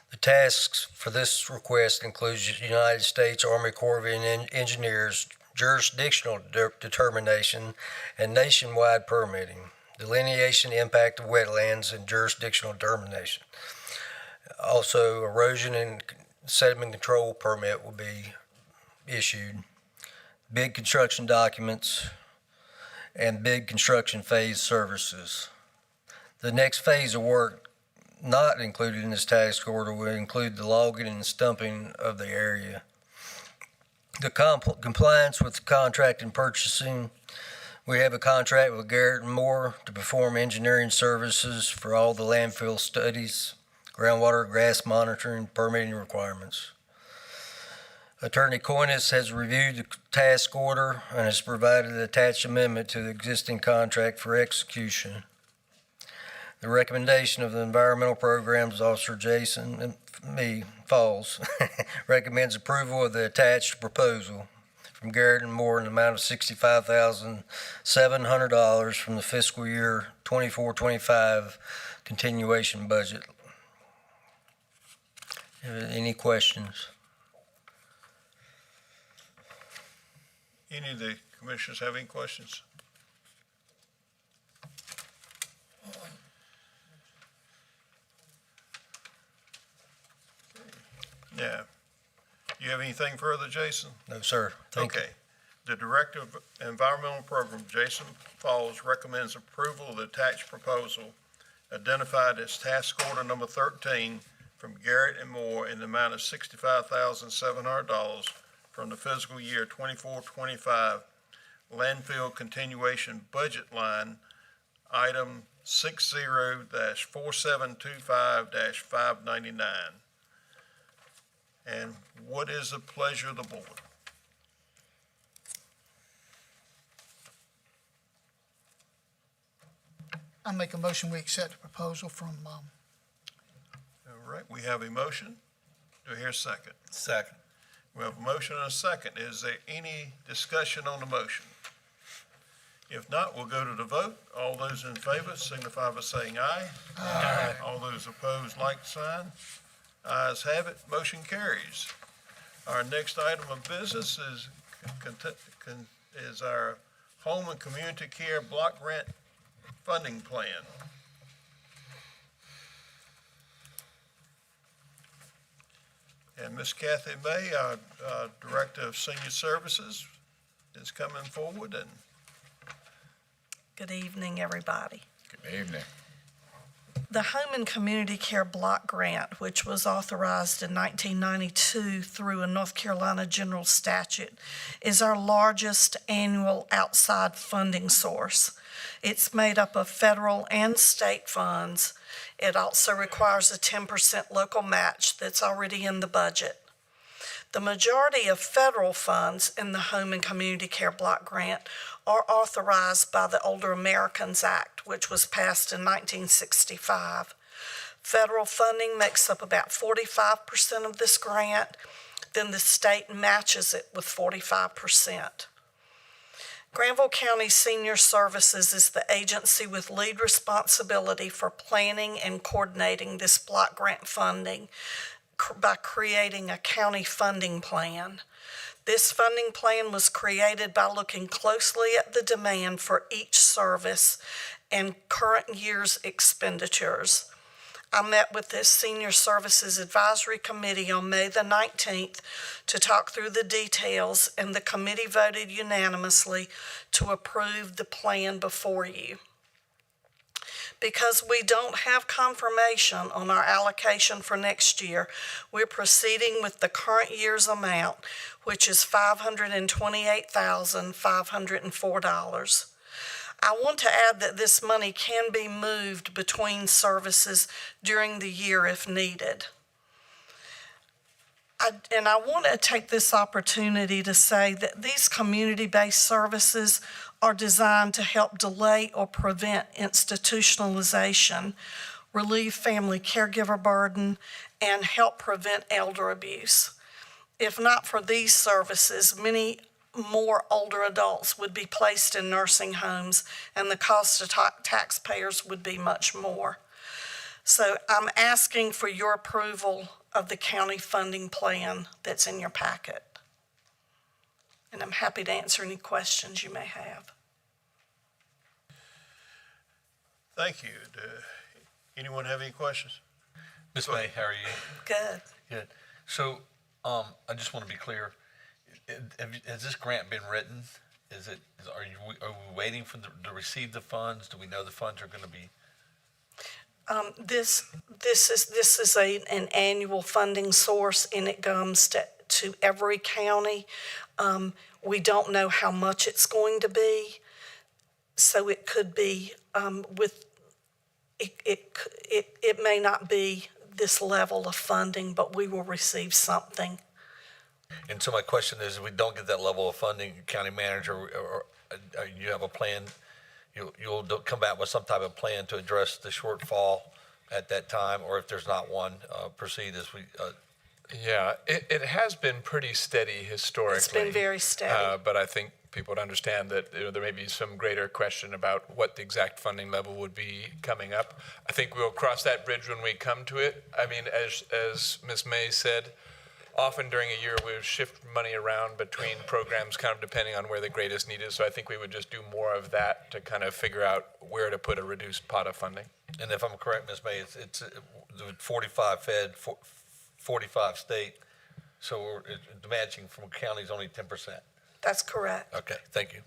The tasks for this request includes United States Army Corps of Engineers jurisdictional determination and nationwide permitting, delineation impact of wetlands and jurisdictional determination. Also, erosion and sediment control permit will be issued, bid construction documents, and bid construction phase services. The next phase of work not included in this task order will include the logging and stumping of the area. The compliance with contract and purchasing, we have a contract with Garrett & Moore to perform engineering services for all the landfill studies, groundwater, grass monitoring, permitting requirements. Attorney Coynes has reviewed the task order and has provided an attached amendment to the existing contract for execution. The recommendation of the Environmental Programs Officer Jason and me, Falls, recommends approval of the attached proposal from Garrett & Moore in the amount of $65,700 from the fiscal year 24-25 continuation budget. Any questions? Any of the commissioners have any questions? Yeah. You have anything further, Jason? No, sir. Thank you. Okay. The Director of Environmental Program, Jason Falls, recommends approval of the attached proposal identified as task order number 13 from Garrett & Moore in the amount of $65,700 from the fiscal year 24-25 landfill continuation budget line, item 60-4725-599. And what is the pleasure of the board? I make a motion, we accept the proposal from, All right, we have a motion. Do I hear a second? Second. We have a motion and a second. Is there any discussion on the motion? If not, we'll go to the vote. All those in favor signify by saying aye. Aye. All those opposed, like sign. Ayes have it, motion carries. Our next item of business is our Home and Community Care Block Grant Funding Plan. And Ms. Kathy May, our Director of Senior Services, is coming forward. And Good evening, everybody. Good evening. The Home and Community Care Block Grant, which was authorized in 1992 through a North Carolina general statute, is our largest annual outside funding source. It's made up of federal and state funds. It also requires a 10% local match that's already in the budget. The majority of federal funds in the Home and Community Care Block Grant are authorized by the Older Americans Act, which was passed in 1965. Federal funding makes up about 45% of this grant, then the state matches it with 45%. Granville County Senior Services is the agency with lead responsibility for planning and coordinating this block grant funding by creating a county funding plan. This funding plan was created by looking closely at the demand for each service and current year's expenditures. I met with this Senior Services Advisory Committee on May the 19th to talk through the details, and the committee voted unanimously to approve the plan before you. Because we don't have confirmation on our allocation for next year, we're proceeding with the current year's amount, which is $528,504. I want to add that this money can be moved between services during the year if needed. I want to take this opportunity to say that these community-based services are designed to help delay or prevent institutionalization, relieve family caregiver burden, and help prevent elder abuse. If not for these services, many more older adults would be placed in nursing homes, and the cost to taxpayers would be much more. So I'm asking for your approval of the county funding plan that's in your packet. And I'm happy to answer any questions you may have. Thank you. Anyone have any questions? Ms. May, how are you? Good. Good. So, I just want to be clear. Has this grant been written? Are we waiting for to receive the funds? Do we know the funds are going to be? This is an annual funding source, and it comes to every county. We don't know how much it's going to be, so it could be it may not be this level of funding, but we will receive something. And so my question is, if we don't get that level of funding, county manager, or you have a plan, you'll come back with some type of plan to address the shortfall at that time, or if there's not one, proceed as we. Yeah, it has been pretty steady historically. It's been very steady. But I think people would understand that there may be some greater question about what the exact funding level would be coming up. I think we'll cross that bridge when we come to it. I mean, as Ms. May said, often during a year we'll shift money around between programs kind of depending on where the greatest need is. So I think we would just do more of that to kind of figure out where to put a reduced pot of funding. And if I'm correct, Ms. May, it's 45 fed, 45 state, so the matching from county is only 10%. That's correct. Okay, thank you.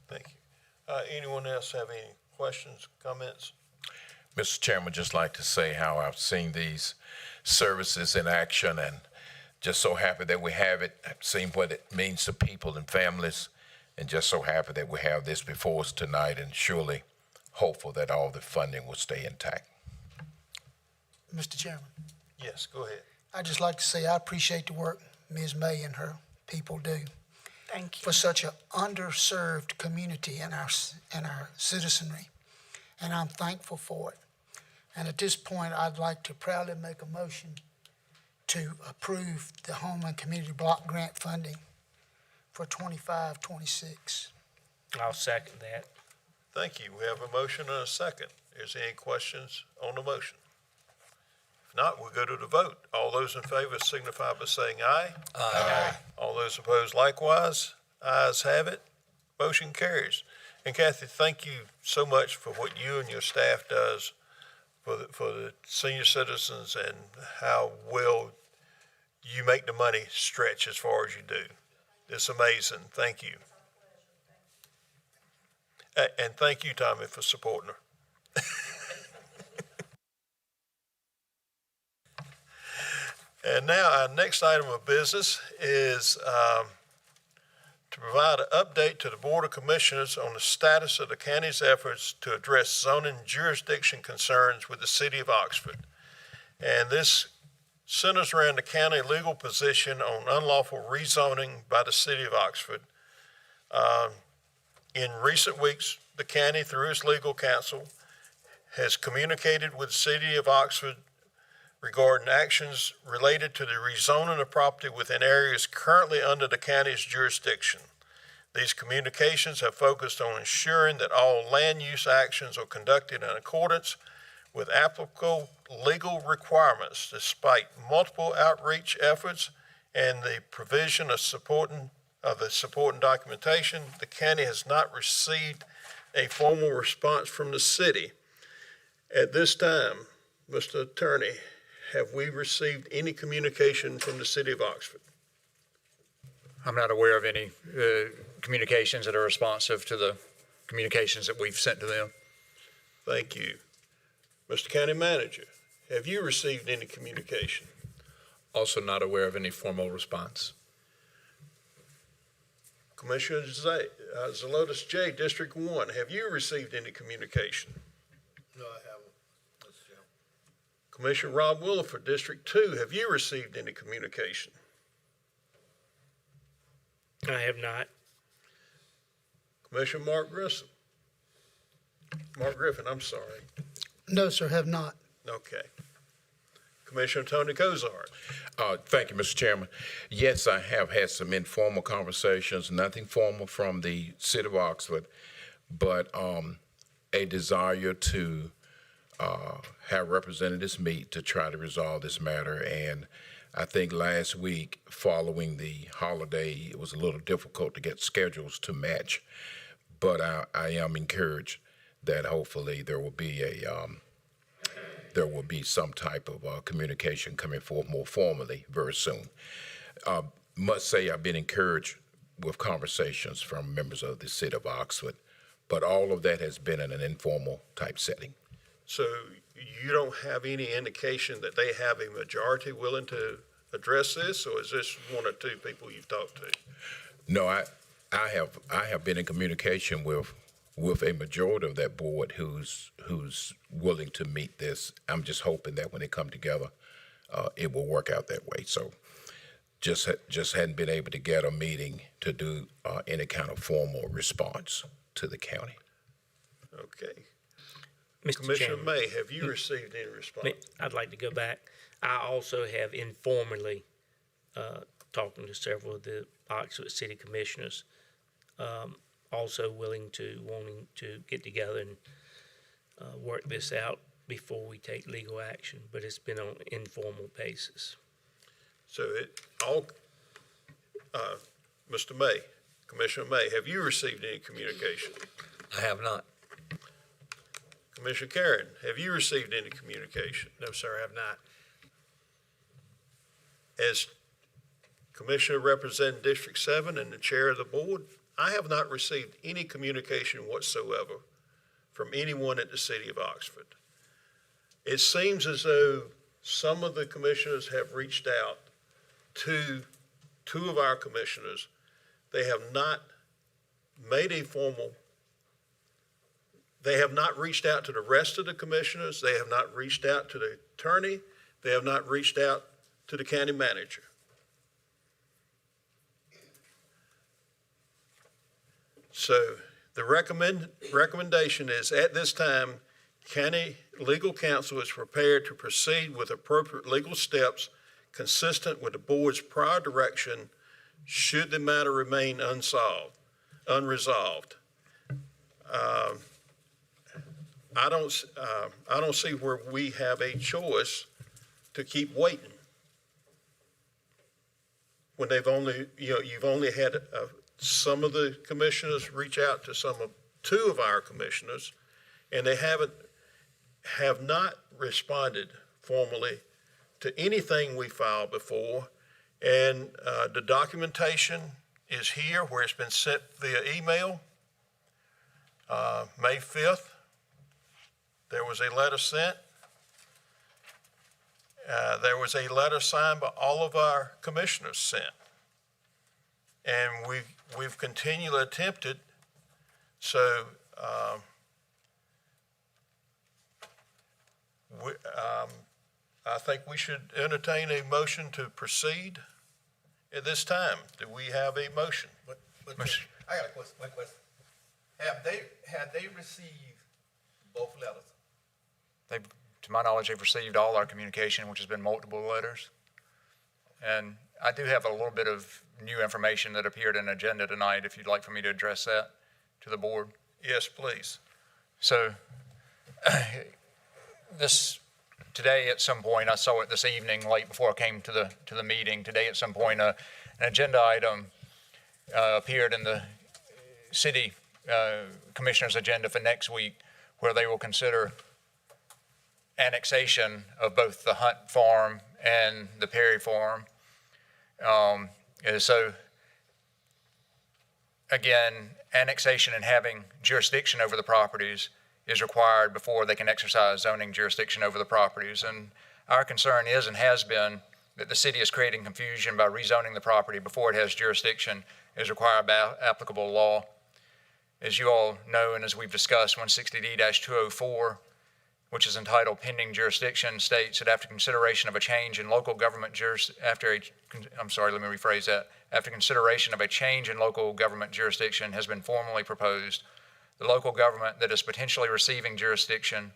Thank you. Anyone else have any questions, comments? Mr. Chairman, just like to say how I've seen these services in action and just so happy that we have it. I've seen what it means to people and families, and just so happy that we have this before us tonight, and surely hopeful that all the funding will stay intact. Mr. Chairman, Yes, go ahead. I'd just like to say I appreciate the work Ms. May and her people do Thank you. for such an underserved community in our citizenry, and I'm thankful for it. And at this point, I'd like to proudly make a motion to approve the Home and Community Block Grant funding for 25-26. I'll second that. Thank you. We have a motion and a second. Is there any questions on the motion? If not, we'll go to the vote. All those in favor signify by saying aye. Aye. All those opposed likewise. Ayes have it. Motion carries. And Kathy, thank you so much for what you and your staff does for the senior citizens, and how well you make the money stretch as far as you do. It's amazing. Thank you. And thank you, Tommy, for supporting her. And now our next item of business is to provide an update to the Board of Commissioners on the status of the county's efforts to address zoning jurisdiction concerns with the city of Oxford. And this centers around the county legal position on unlawful rezoning by the city of Oxford. In recent weeks, the county, through its legal counsel, has communicated with the city of Oxford regarding actions related to the rezoning of property within areas currently under the county's jurisdiction. These communications have focused on ensuring that all land use actions are conducted in accordance with applicable legal requirements. Despite multiple outreach efforts and the provision of supporting documentation, the county has not received a formal response from the city. At this time, Mr. Attorney, have we received any communication from the city of Oxford? I'm not aware of any communications that are responsive to the communications that we've sent to them. Thank you. Mr. County Manager, have you received any communication? Also not aware of any formal response. Commissioner Zelotes J, District 1, have you received any communication? No, I haven't. Commissioner Rob Williford, District 2, have you received any communication? I have not. Commissioner Mark Griffin, I'm sorry. No, sir, have not. Okay. Commissioner Tony Cozart. Thank you, Mr. Chairman. Yes, I have had some informal conversations, nothing formal from the city of Oxford, but a desire to have representatives meet to try to resolve this matter. And I think last week, following the holiday, it was a little difficult to get schedules to match. But I am encouraged that hopefully there will be some type of communication coming forth more formally very soon. Must say I've been encouraged with conversations from members of the city of Oxford, but all of that has been in an informal type setting. So you don't have any indication that they have a majority willing to address this, or is this one or two people you've talked to? No, I have been in communication with a majority of that board who's willing to meet this. I'm just hoping that when they come together, it will work out that way. So just hadn't been able to get a meeting to do any kind of formal response to the county. Okay. Mr. Commissioner Chairman, May, have you received any response? I'd like to go back. I also have informally talking to several of the Oxford City Commissioners, also wanting to get together and work this out before we take legal action, but it's been on an informal basis. So Mr. May, Commissioner May, have you received any communication? I have not. Commissioner Karen, have you received any communication? No, sir, I have not. As Commissioner representing District 7 and the chair of the board, I have not received any communication whatsoever from anyone at the city of Oxford. It seems as though some of the commissioners have reached out to two of our commissioners. They have not made a formal. They have not reached out to the rest of the commissioners. They have not reached out to the attorney. They have not reached out to the county manager. So the recommendation is, at this time, county legal counsel is prepared to proceed with appropriate legal steps consistent with the board's prior direction should the matter remain unresolved. I don't see where we have a choice to keep waiting when they've only, you've only had some of the commissioners reach out to two of our commissioners, and they have not responded formally to anything we filed before. And the documentation is here where it's been sent via email. May 5th, there was a letter sent. there was a letter signed by all of our commissioners sent. And we've continually attempted, so I think we should entertain a motion to proceed at this time. Do we have a motion? But I got a question, one question. Have they received both letters? They've, to my knowledge, they've received all our communication, which has been multiple letters. And I do have a little bit of new information that appeared in the agenda tonight, if you'd like for me to address that to the board. Yes, please. So today at some point, I saw it this evening, late before I came to the meeting. Today at some point, an agenda item appeared in the city commissioner's agenda for next week, where they will consider annexation of both the Hunt Farm and the Perry Farm. So again, annexation and having jurisdiction over the properties is required before they can exercise zoning jurisdiction over the properties. And our concern is and has been that the city is creating confusion by rezoning the property before it has jurisdiction as required by applicable law. As you all know, and as we've discussed, 160D-204, which is entitled Pending Jurisdiction, states that after consideration of a change in local government after consideration of a change in local government jurisdiction has been formally proposed, the local government that is potentially receiving jurisdiction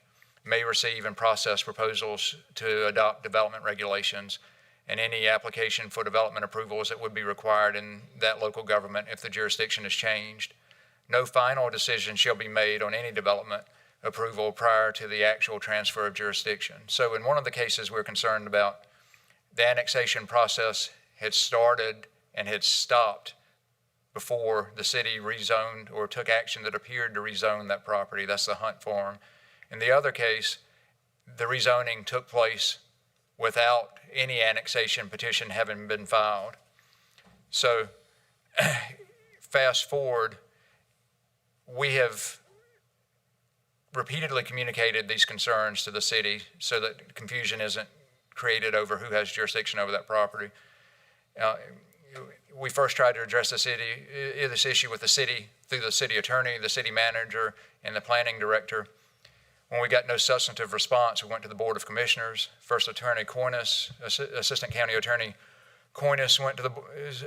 may receive and process proposals to adopt development regulations and any application for development approvals that would be required in that local government if the jurisdiction is changed. No final decision shall be made on any development approval prior to the actual transfer of jurisdiction. So in one of the cases we're concerned about, the annexation process had started and had stopped before the city rezoned or took action that appeared to rezone that property. That's the Hunt Farm. In the other case, the rezoning took place without any annexation petition having been filed. So fast forward, we have repeatedly communicated these concerns to the city so that confusion isn't created over who has jurisdiction over that property. We first tried to address this issue with the city through the city attorney, the city manager, and the planning director. When we got no substantive response, we went to the Board of Commissioners. First Attorney Coynes, Assistant County Attorney Coynes went to the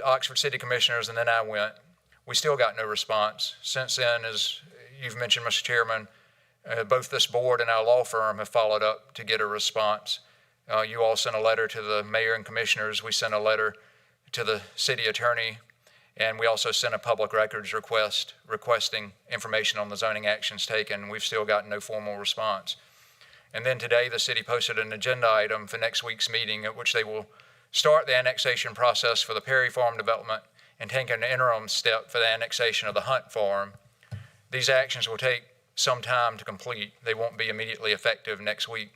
Oxford City Commissioners, and then I went. We still got no response. Since then, as you've mentioned, Mr. Chairman, both this board and our law firm have followed up to get a response. You all sent a letter to the mayor and commissioners. We sent a letter to the city attorney, and we also sent a public records request requesting information on the zoning actions taken. We've still gotten no formal response. And then today, the city posted an agenda item for next week's meeting at which they will start the annexation process for the Perry Farm development and take an interim step for the annexation of the Hunt Farm. These actions will take some time to complete. They won't be immediately effective next week.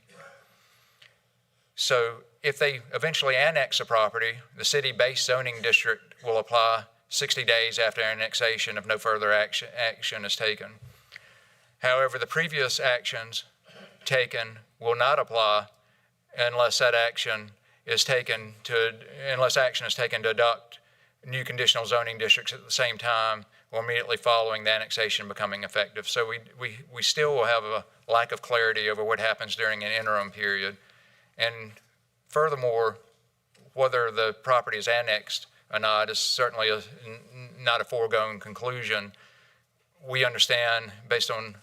So if they eventually annex a property, the city-based zoning district will apply 60 days after annexation if no further action is taken. However, the previous actions taken will not apply unless action is taken to adopt new conditional zoning districts at the same time or immediately following the annexation becoming effective. So we still will have a lack of clarity over what happens during an interim period. And furthermore, whether the property is annexed or not is certainly not a foregone conclusion. We understand, based on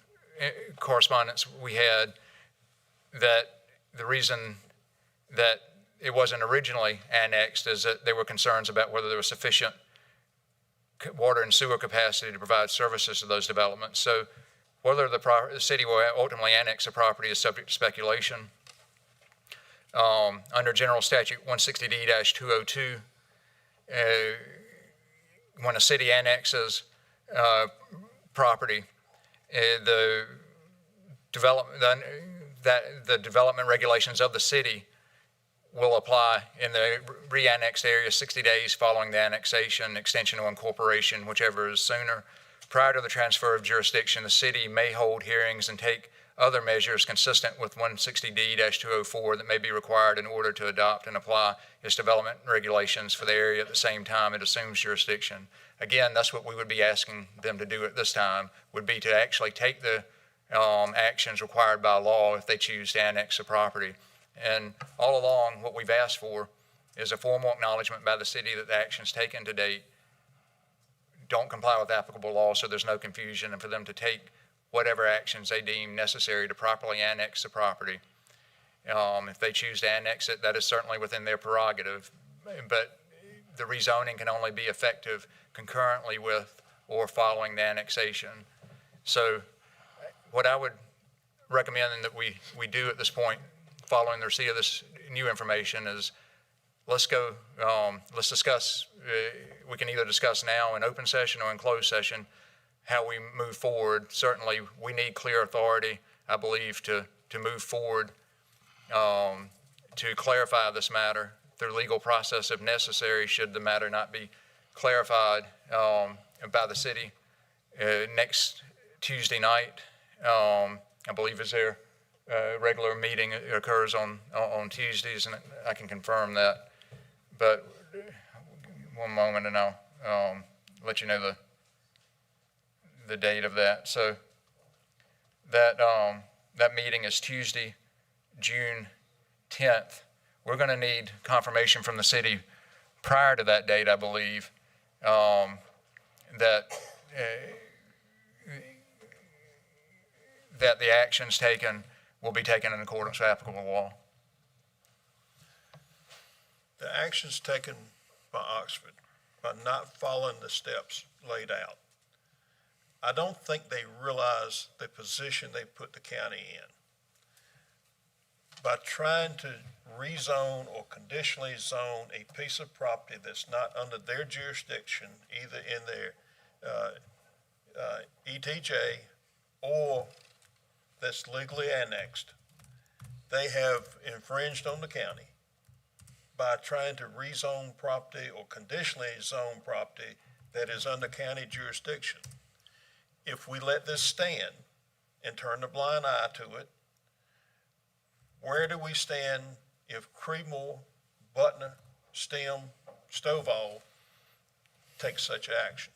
correspondence we had, that the reason that it wasn't originally annexed is that there were concerns about whether there was sufficient water and sewer capacity to provide services to those developments. So whether the city will ultimately annex the property is subject to speculation. Under General Statute 160D-202, when a city annexes property, the development regulations of the city will apply in the re-annexed area 60 days following the annexation, extension, or incorporation, whichever is sooner. Prior to the transfer of jurisdiction, the city may hold hearings and take other measures consistent with 160D-204 that may be required in order to adopt and apply its development regulations for the area at the same time it assumes jurisdiction. Again, that's what we would be asking them to do at this time, would be to actually take the actions required by law if they choose to annex the property. And all along, what we've asked for is a formal acknowledgement by the city that the actions taken to date don't comply with applicable law, so there's no confusion, and for them to take whatever actions they deem necessary to properly annex the property. If they choose to annex it, that is certainly within their prerogative, but the rezoning can only be effective concurrently with or following the annexation. So what I would recommend that we do at this point, following the receipt of this new information, is let's discuss, we can either discuss now in open session or in closed session how we move forward. Certainly, we need clear authority, I believe, to move forward, to clarify this matter through legal process if necessary, should the matter not be clarified by the city. Next Tuesday night, I believe, is their regular meeting. It occurs on Tuesdays, and I can confirm that. But one moment, and I'll let you know the date of that. So that meeting is Tuesday, June 10th. We're going to need confirmation from the city prior to that date, I believe, that the actions taken will be taken in accordance with applicable law. The actions taken by Oxford by not following the steps laid out, I don't think they realize the position they put the county in. By trying to rezone or conditionally zone a piece of property that's not under their jurisdiction, either in their ETJ or that's legally annexed, they have infringed on the county by trying to rezone property or conditionally zone property that is under county jurisdiction. If we let this stand and turn a blind eye to it, where do we stand if Creedmoor, Butner, Stem, Stovall take such action?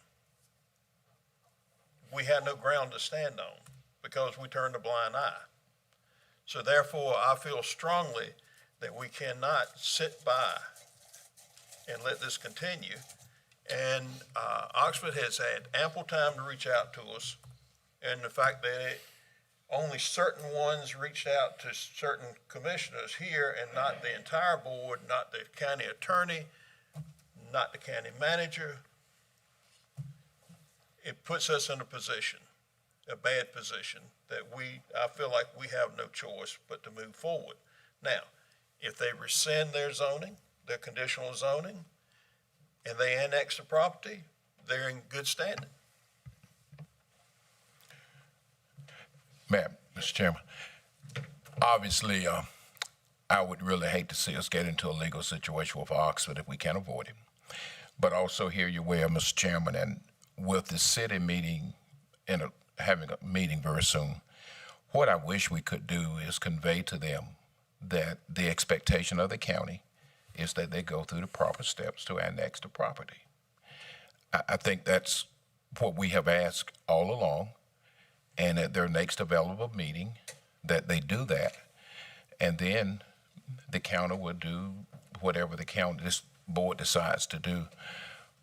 We have no ground to stand on because we turned a blind eye. So therefore, I feel strongly that we cannot sit by and let this continue. And Oxford has had ample time to reach out to us, and the fact that only certain ones reached out to certain commissioners here and not the entire board, not the county attorney, not the county manager, it puts us in a position, a bad position, that I feel like we have no choice but to move forward. Now, if they rescind their zoning, their conditional zoning, and they annex the property, they're in good standing. Ma'am, Mr. Chairman, obviously, I would really hate to see us get into a legal situation with Oxford if we can avoid it. But also hear your way, Mr. Chairman, and with the city meeting, having a meeting very soon, what I wish we could do is convey to them that the expectation of the county is that they go through the proper steps to annex the property. I think that's what we have asked all along, and at their next available meeting, that they do that, and then the county will do whatever this board decides to do.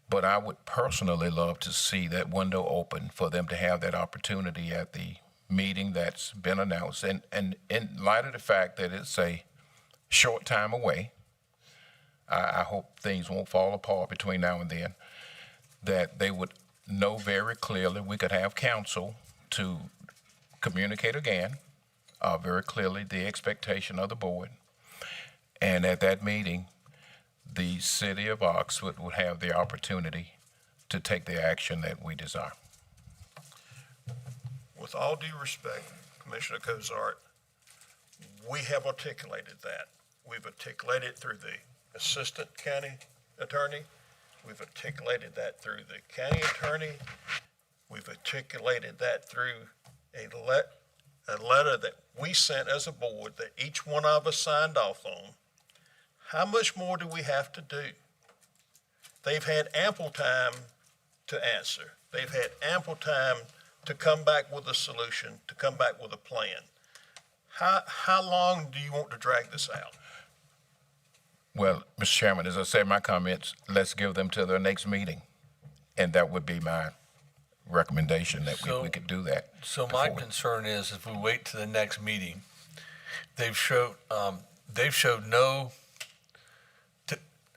But I would personally love to see that window open for them to have that opportunity at the meeting that's been announced. And in light of the fact that it's a short time away, I hope things won't fall apart between now and then, that they would know very clearly. We could have council to communicate again very clearly the expectation of the board. And at that meeting, the city of Oxford would have the opportunity to take the action that we desire. With all due respect, Commissioner Cozart, we have articulated that. We've articulated it through the assistant county attorney. We've articulated that through the county attorney. We've articulated that through a letter that we sent as a board that each one of us signed off on, how much more do we have to do? They've had ample time to answer. They've had ample time to come back with a solution, to come back with a plan. How long do you want to drag this out? Well, Mr. Chairman, as I said in my comments, let's give them to their next meeting. And that would be my recommendation, that we could do that. So my concern is if we wait to the next meeting, they've showed no,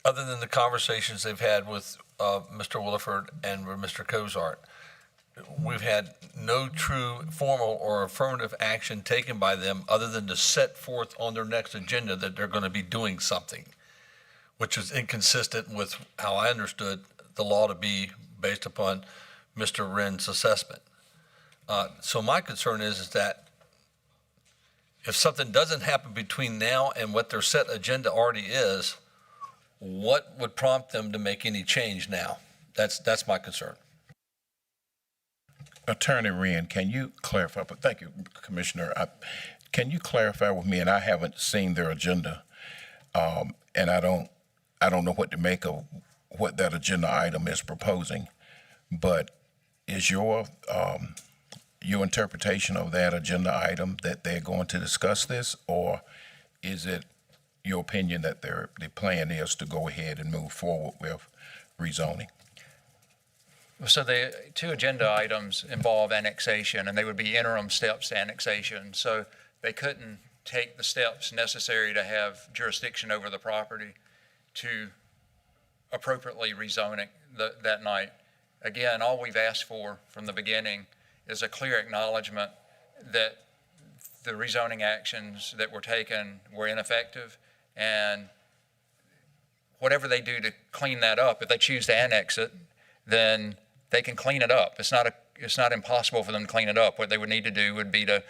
other than the conversations they've had with Mr. Williford and with Mr. Cozart, we've had no true formal or affirmative action taken by them other than to set forth on their next agenda that they're going to be doing something, which is inconsistent with how I understood the law to be based upon Mr. Wren's assessment. So my concern is that if something doesn't happen between now and what their set agenda already is, what would prompt them to make any change now? That's my concern. Attorney Wren, can you clarify? But thank you, Commissioner. Can you clarify with me? And I haven't seen their agenda, and I don't know what to make of what that agenda item is proposing. But is your interpretation of that agenda item that they're going to discuss this, or is it your opinion that the plan is to go ahead and move forward with rezoning? So the two agenda items involve annexation, and they would be interim steps to annexation. So they couldn't take the steps necessary to have jurisdiction over the property to appropriately rezone it that night. Again, all we've asked for from the beginning is a clear acknowledgement that the rezoning actions that were taken were ineffective, and whatever they do to clean that up, if they choose to annex it, then they can clean it up. It's not impossible for them to clean it up. What they would need to do would be to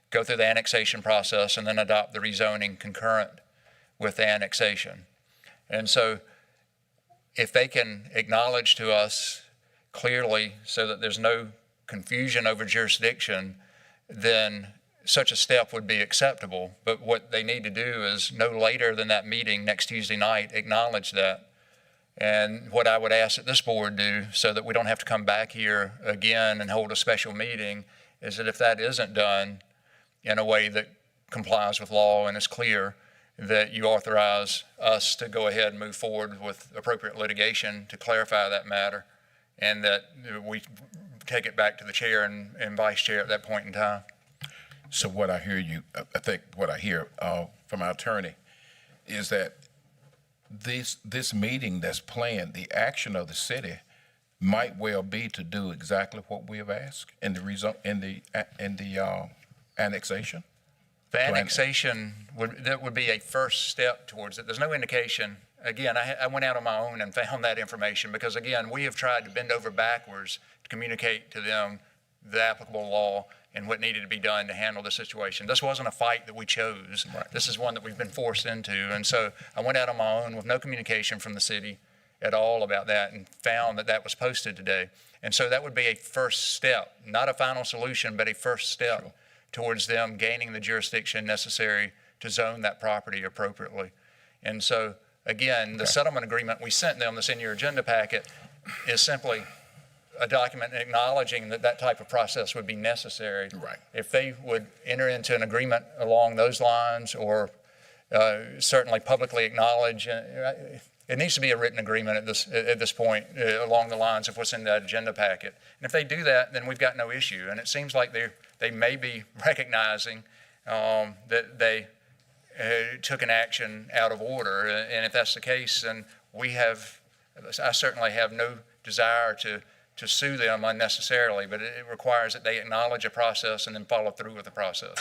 go through the annexation process and then adopt the rezoning concurrent with the annexation. And so if they can acknowledge to us clearly so that there's no confusion over jurisdiction, then such a step would be acceptable. But what they need to do is no later than that meeting next Tuesday night, acknowledge that. And what I would ask that this board do, so that we don't have to come back here again and hold a special meeting, is that if that isn't done in a way that complies with law and is clear, that you authorize us to go ahead and move forward with appropriate litigation to clarify that matter, and that we take it back to the chair and vice chair at that point in time. So what I hear what I hear from our attorney is that this meeting that's planned, the action of the city might well be to do exactly what we have asked in the annexation. The annexation would be a first step towards it. There's no indication. Again, I went out on my own and found that information because, again, we have tried to bend over backwards to communicate to them the applicable law and what needed to be done to handle the situation. This wasn't a fight that we chose. Right. This is one that we've been forced into. And so I went out on my own with no communication from the city at all about that and found that was posted today. And so that would be a first step, not a final solution, but a first step towards them gaining the jurisdiction necessary to zone that property appropriately. And so, again, the settlement agreement we sent them that's in your agenda packet is simply a document acknowledging that type of process would be necessary. Right. If they would enter into an agreement along those lines, or certainly publicly acknowledge, it needs to be a written agreement at this point along the lines of what's in that agenda packet. And if they do that, then we've got no issue. And it seems like they may be recognizing that they took an action out of order. And if that's the case, then I certainly have no desire to sue them unnecessarily, but it requires that they acknowledge a process and then follow through with the process.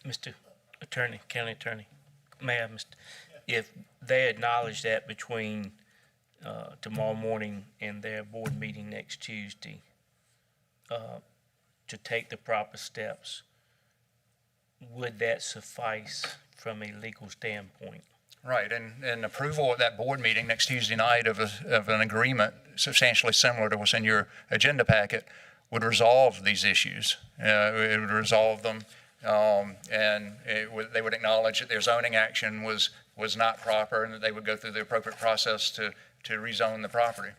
Mr. Attorney, County Attorney, if they acknowledge that between tomorrow morning and their board meeting next Tuesday to take the proper steps, would that suffice from a legal standpoint? Right, and approval at that board meeting next Tuesday night of an agreement substantially similar to what's in your agenda packet would resolve these issues. It would resolve them they would acknowledge that their zoning action was not proper and that they would go through the appropriate process to rezone the property.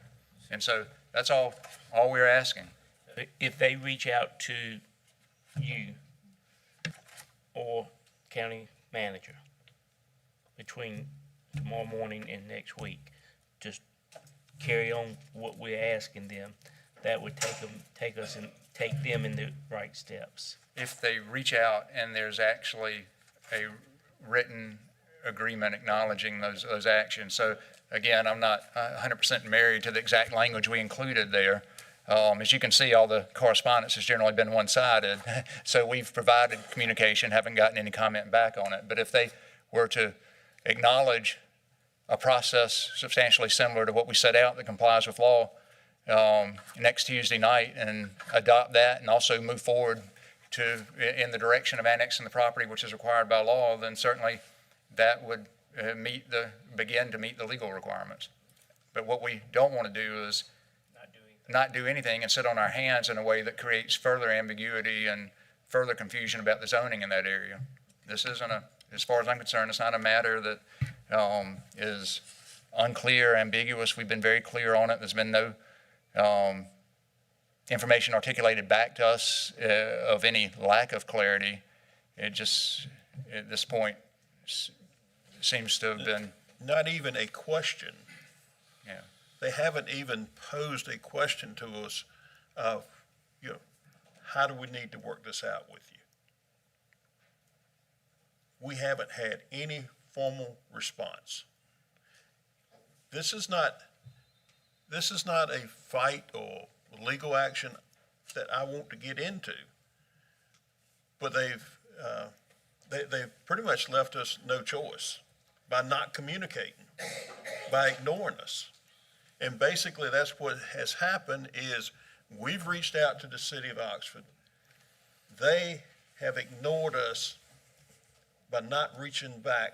And so that's all we're asking. If they reach out to you or county manager between tomorrow morning and next week, just carry on what we're asking them, that would take them in the right steps. If they reach out and there's actually a written agreement acknowledging those actions. So again, I'm not 100% married to the exact language we included there. As you can see, all the correspondence has generally been one-sided. So we've provided communication, haven't gotten any comment back on it. But if they were to acknowledge a process substantially similar to what we set out that complies with law next Tuesday night and adopt that and also move forward in the direction of annexing the property, which is required by law, then certainly that would begin to meet the legal requirements. But what we don't want to do is not do anything and sit on our hands in a way that creates further ambiguity and further confusion about the zoning in that area. This isn't as far as I'm concerned, it's not a matter that is unclear, ambiguous. We've been very clear on it. There's been no information articulated back to us of any lack of clarity. It just, at this point, seems to have been... Not even a question. Yeah. They haven't even posed a question to us of, how do we need to work this out with you? We haven't had any formal response. This is not a fight or legal action that I want to get into, but they've pretty much left us no choice by not communicating, by ignoring us. And basically that's what has happened is we've reached out to the city of Oxford. They have ignored us by not reaching back.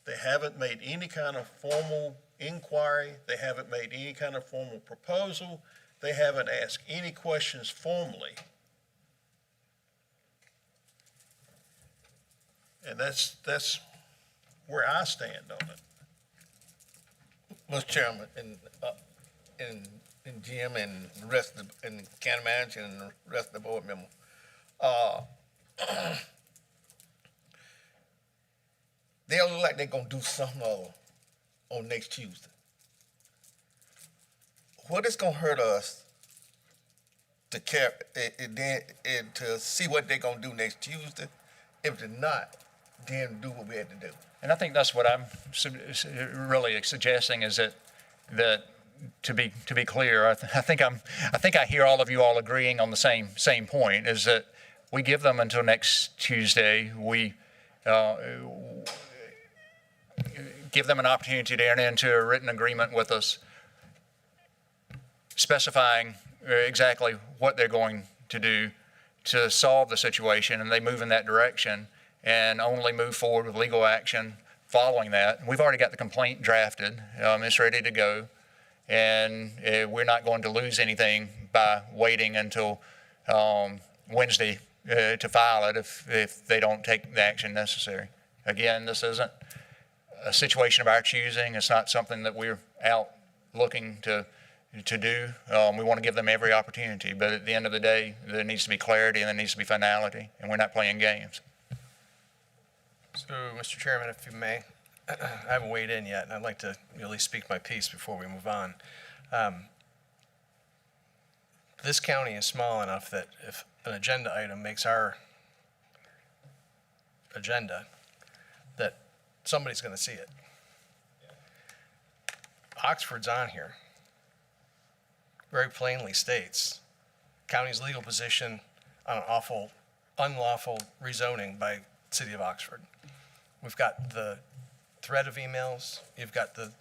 They haven't made any kind of formal inquiry. They haven't made any kind of formal proposal. They haven't asked any questions formally. And that's where I stand on it. Mr. Chairman, and Jim and the rest of the, and the county manager and the rest of the board member, they look like they're gonna do something on next Tuesday. What is gonna hurt us to care and to see what they're gonna do next Tuesday? If they're not, then do what we had to do. And I think that's what I'm really suggesting is that to be clear, I think I hear all of you all agreeing on the same point, is that we give them until next Tuesday. We give them an opportunity to enter into a written agreement with us, specifying exactly what they're going to do to solve the situation, and they move in that direction and only move forward with legal action following that. We've already got the complaint drafted. It's ready to go. And we're not going to lose anything by waiting until Wednesday to file it if they don't take the action necessary. Again, this isn't a situation of our choosing. It's not something that we're out looking to do. We want to give them every opportunity, but at the end of the day, there needs to be clarity and there needs to be finality, and we're not playing games. So, Mr. Chairman, if you may, I haven't weighed in yet, and I'd like to really speak my piece before we move on. This county is small enough that if an agenda item makes our agenda, that somebody's going to see it. Oxford's on here. Very plainly states county's legal position on an unlawful rezoning by City of Oxford. We've got the thread of emails. You've got the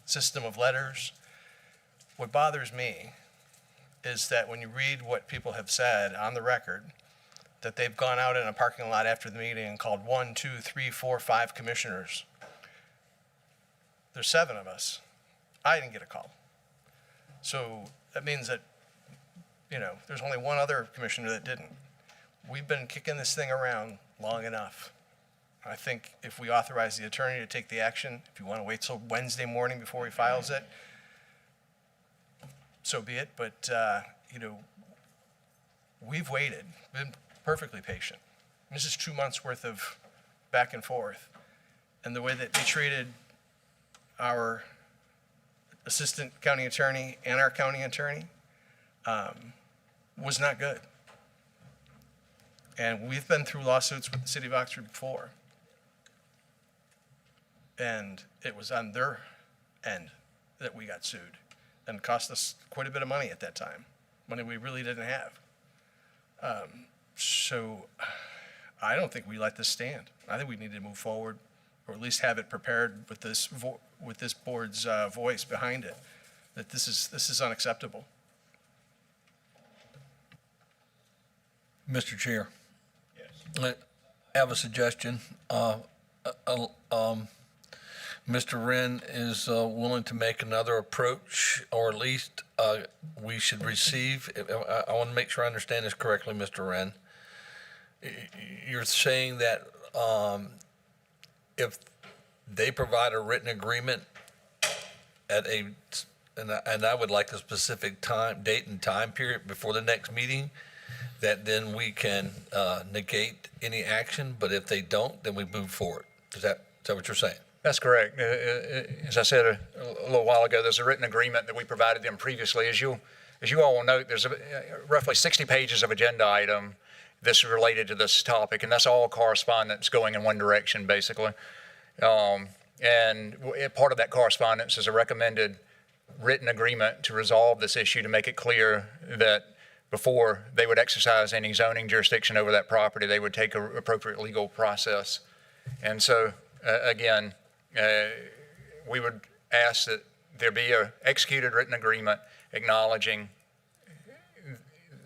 system of letters. What bothers me is that when you read what people have said on the record, that they've gone out in a parking lot after the meeting and called 1, 2, 3, 4, 5 commissioners. There's 7 of us. I didn't get a call. So that means that, there's only one other commissioner that didn't. we've been kicking this thing around long enough. I think if we authorize the attorney to take the action, if you want to wait till Wednesday morning before he files it, so be it. But, we've waited, been perfectly patient. This is 2 months worth of back and forth. And the way that they treated our assistant county attorney and our county attorney was not good. And we've been through lawsuits with the city of Oxford before. And it was on their end that we got sued and cost us quite a bit of money at that time, money we really didn't have. So I don't think we let this stand. I think we need to move forward, or at least have it prepared with this board's voice behind it, that this is unacceptable. Mr. Chair. Yes. I have a suggestion. Mr. Wren is willing to make another approach, or at least we should receive. I want to make sure I understand this correctly, Mr. Wren. You're saying that if they provide a written agreement at and I would like a specific date and time period before the next meeting, that then we can negate any action, but if they don't, then we move forward. Is that what you're saying? That's correct. As I said a little while ago, there's a written agreement that we provided them previously. As you all will note, there's roughly 60 pages of agenda item that's related to this topic, and that's all correspondence going in one direction, basically. And part of that correspondence is a recommended written agreement to resolve this issue, to make it clear that before they would exercise any zoning jurisdiction over that property, they would take an appropriate legal process. And so, again, we would ask that there be an executed written agreement acknowledging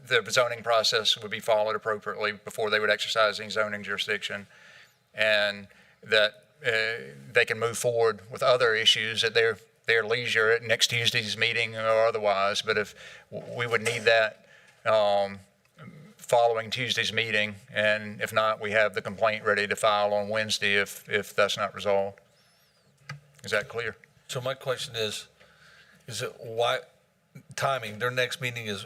the zoning process would be followed appropriately before they would exercise any zoning jurisdiction, and that they can move forward with other issues at their leisure at next Tuesday's meeting or otherwise. But if we would need that following Tuesday's meeting, and if not, we have the complaint ready to file on Wednesday if that's not resolved. Is that clear? So my question is it why timing? Their next meeting is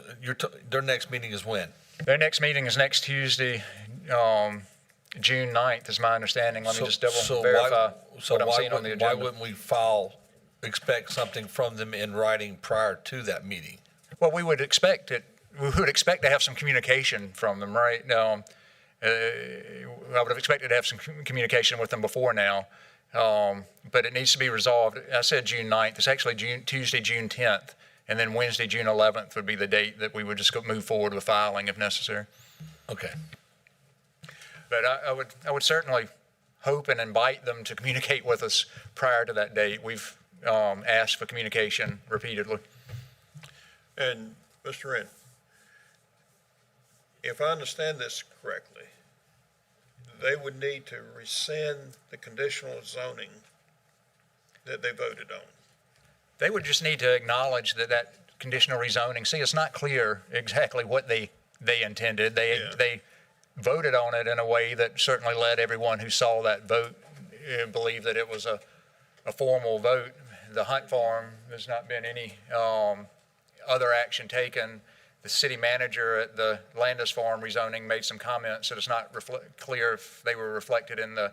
their next meeting is when? Their next meeting is next Tuesday, June 9th, is my understanding. Let me just double verify what I'm seeing on the agenda. Why wouldn't we expect something from them in writing prior to that meeting? Well, we would expect it. We would expect to have some communication from them, right? I would have expected to have some communication with them before now, but it needs to be resolved. I said June 9th. It's actually Tuesday, June 10th, and then Wednesday, June 11th would be the date that we would just move forward with filing if necessary. Okay. But I would certainly hope and invite them to communicate with us prior to that date. We've asked for communication repeatedly. And Mr. Wren, if I understand this correctly, they would need to rescind the conditional zoning that they voted on. They would just need to acknowledge that conditional rezoning. See, it's not clear exactly what they intended. They voted on it in a way that certainly led everyone who saw that vote believe that it was a formal vote. The Hunt Farm, there's not been any other action taken. The city manager at the Landis Farm rezoning made some comments that it's not clear if they were reflected in the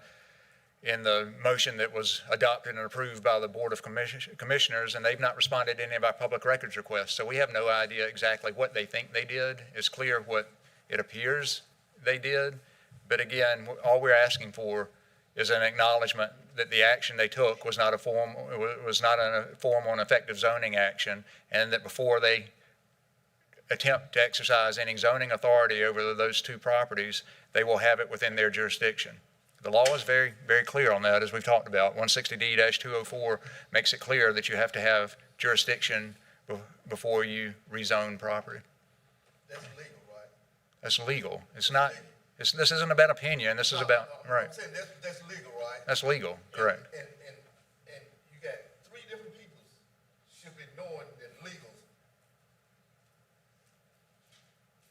motion that was adopted and approved by the Board of Commissioners, and they've not responded to any of our public records requests. So we have no idea exactly what they think they did. It's clear what it appears they did. But again, all we're asking for is an acknowledgement that the action they took was not a formal and effective zoning action, and that before they attempt to exercise any zoning authority over those two properties, they will have it within their jurisdiction. The law is very, very clear on that, as we've talked about. 160D-204 makes it clear that you have to have jurisdiction before you rezone property. That's legal, right? That's legal. It's not. This isn't about opinion. This is about right. I'm saying that's legal, right? That's legal, correct. And you got three different people should be knowing that legal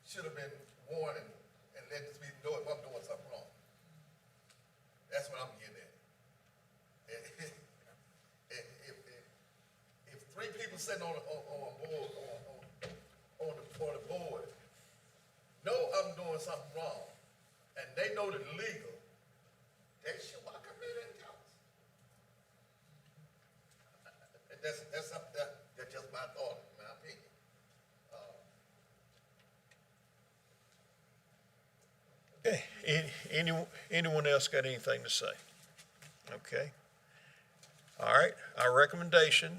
should have been warned and let this be That's what I'm getting at. If three people sitting on the board know I'm doing something wrong, and they know the legal, they should walk up there and tell us. That's just my thought, my opinion. Okay, anyone else got anything to say? Okay. All right, our recommendation,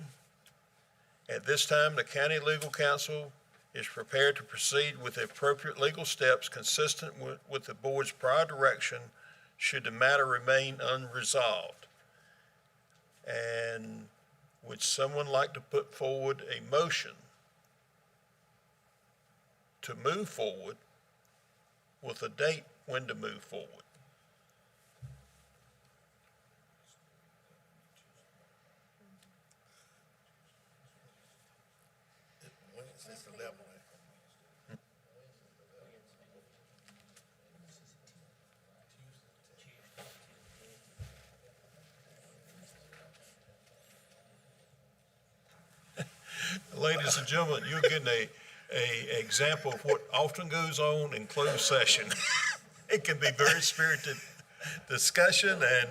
at this time, the county legal counsel is prepared to proceed with the appropriate legal steps consistent with the board's prior direction should the matter remain unresolved. And would someone like to put forward a motion to move forward with a date when to move forward? Wednesday's 11th. Ladies and gentlemen, you're getting a example of what often goes on in closed session. It can be very spirited discussion, and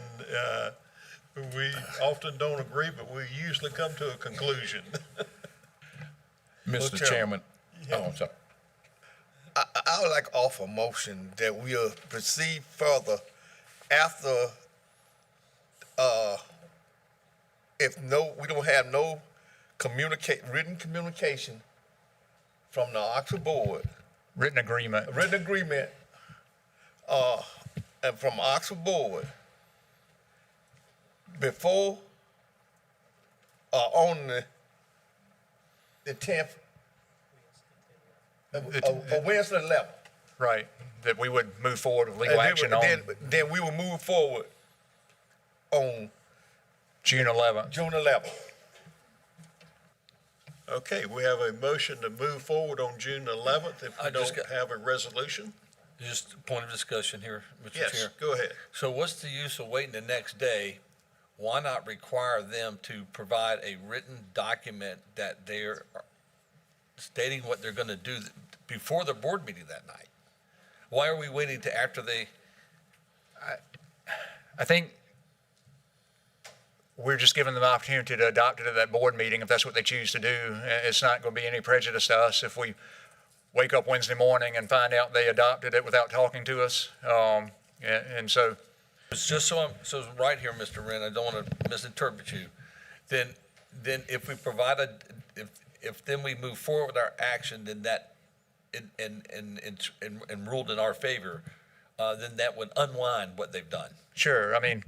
we often don't agree, but we usually come to a conclusion. Mr. Chairman. Oh, I'm sorry. I would like to offer a motion that we'll proceed further after, we don't have no written communication from the Oxford board. Written agreement. And from Oxford board before on the 10th of Wednesday 11th. Right, that we would move forward with legal action on Then we will move forward on June 11th. June 11th. Okay, we have a motion to move forward on June 11th if we don't have a resolution. Just a point of discussion here, Mr. Chair. Yes, go ahead. So what's the use of waiting the next day? Why not require them to provide a written document that they're stating what they're going to do before the board meeting that night? Why are we waiting to after they? I think we're just giving them the opportunity to adopt it at that board meeting if that's what they choose to do. It's not going to be any prejudice to us if we wake up Wednesday morning and find out they adopted it without talking to us. And so. It's just so right here, Mr. Wren, I don't want to misinterpret you. Then if we provide if then we move forward with our action, then that and ruled in our favor, then that would unwind what they've done. Sure. I mean,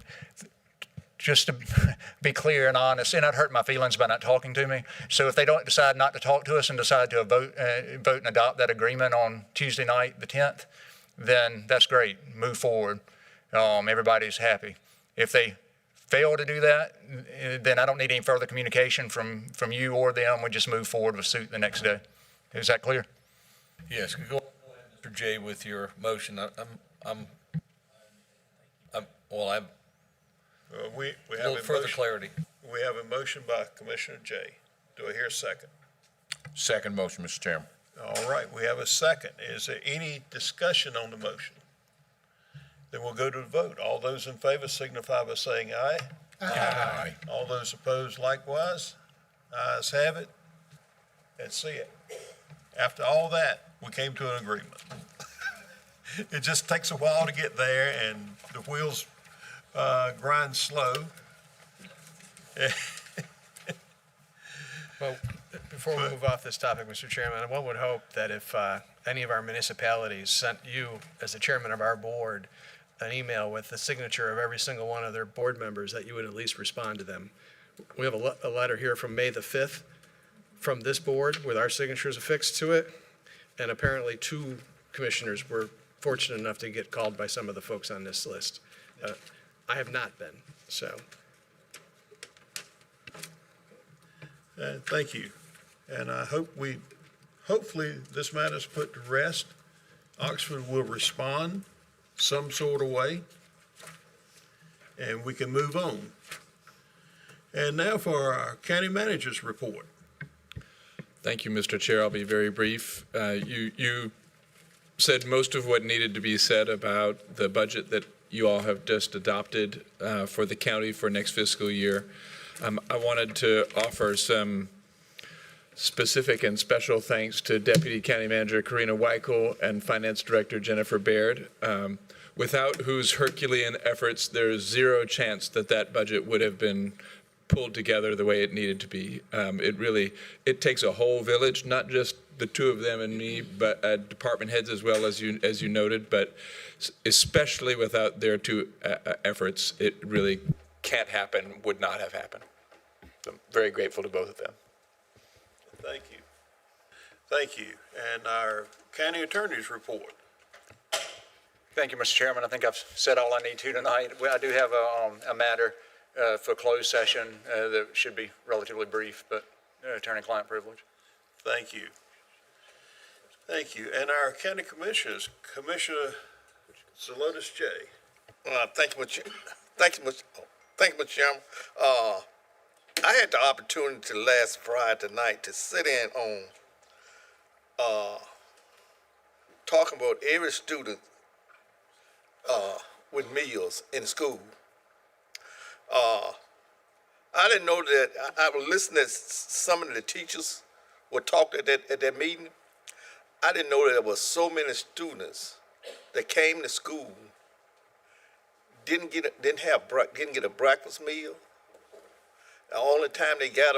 just to be clear and honest, and not hurt my feelings by not talking to me. So if they don't decide not to talk to us and decide to vote and adopt that agreement on Tuesday night, the 10th, then that's great. Move forward. Everybody's happy. If they fail to do that, then I don't need any further communication from you or them. We just move forward with suit the next day. Is that clear? Yes. Go ahead, Mr. Jay, with your motion. We a have little further clarity. We have a motion by Commissioner Jay. Do I hear a second? Second motion, Mr. Chairman. All right, we have a second. Is there any discussion on the motion? Then we'll go to the vote. All those in favor signify by saying aye. Aye. All those opposed likewise. Ayes have it. And see it. After all that, we came to an agreement. It just takes a while to get there, and the wheels grind slow. Well, before we move off this topic, Mr. Chairman, one would hope that if any of our municipalities sent you, as the chairman of our board, an email with the signature of every single one of their board members, that you would at least respond to them. We have a letter here from May the 5th from this board with our signatures affixed to it, and apparently 2 commissioners were fortunate enough to get called by some of the folks on this list. I have not been, so. Thank you. And I hope hopefully this matter is put to rest. Oxford will respond some sort of way. and we can move on. And now for our county manager's report. Thank you, Mr. Chair. I'll be very brief. You said most of what needed to be said about the budget that you all have just adopted for the county for next fiscal year. I wanted to offer some specific and special thanks to Deputy County Manager Karina Weichel and Finance Director Jennifer Baird, without whose Herculean efforts there's zero chance that that budget would have been pulled together the way it needed to be. It takes a whole village, not just the two of them and me, but department heads as well, as you noted, but especially without their two efforts, it really can't happen, would not have happened. So I'm very grateful to both of them. Thank you. Thank you. And our county attorney's report. Thank you, Mr. Chairman. I think I've said all I need to tonight. I do have a matter for closed session that should be relatively brief, but attorney-client privilege. Thank you. Thank you. And our county commissioners, Commissioner Zelotes J. Thank you, Mr. Chairman. I had the opportunity last Friday night to sit in on talking about every student with meals in school. I didn't know that. I was listening to some of the teachers were talking at that meeting. I didn't know that there were so many students that came to school didn't get a breakfast meal. The only time they got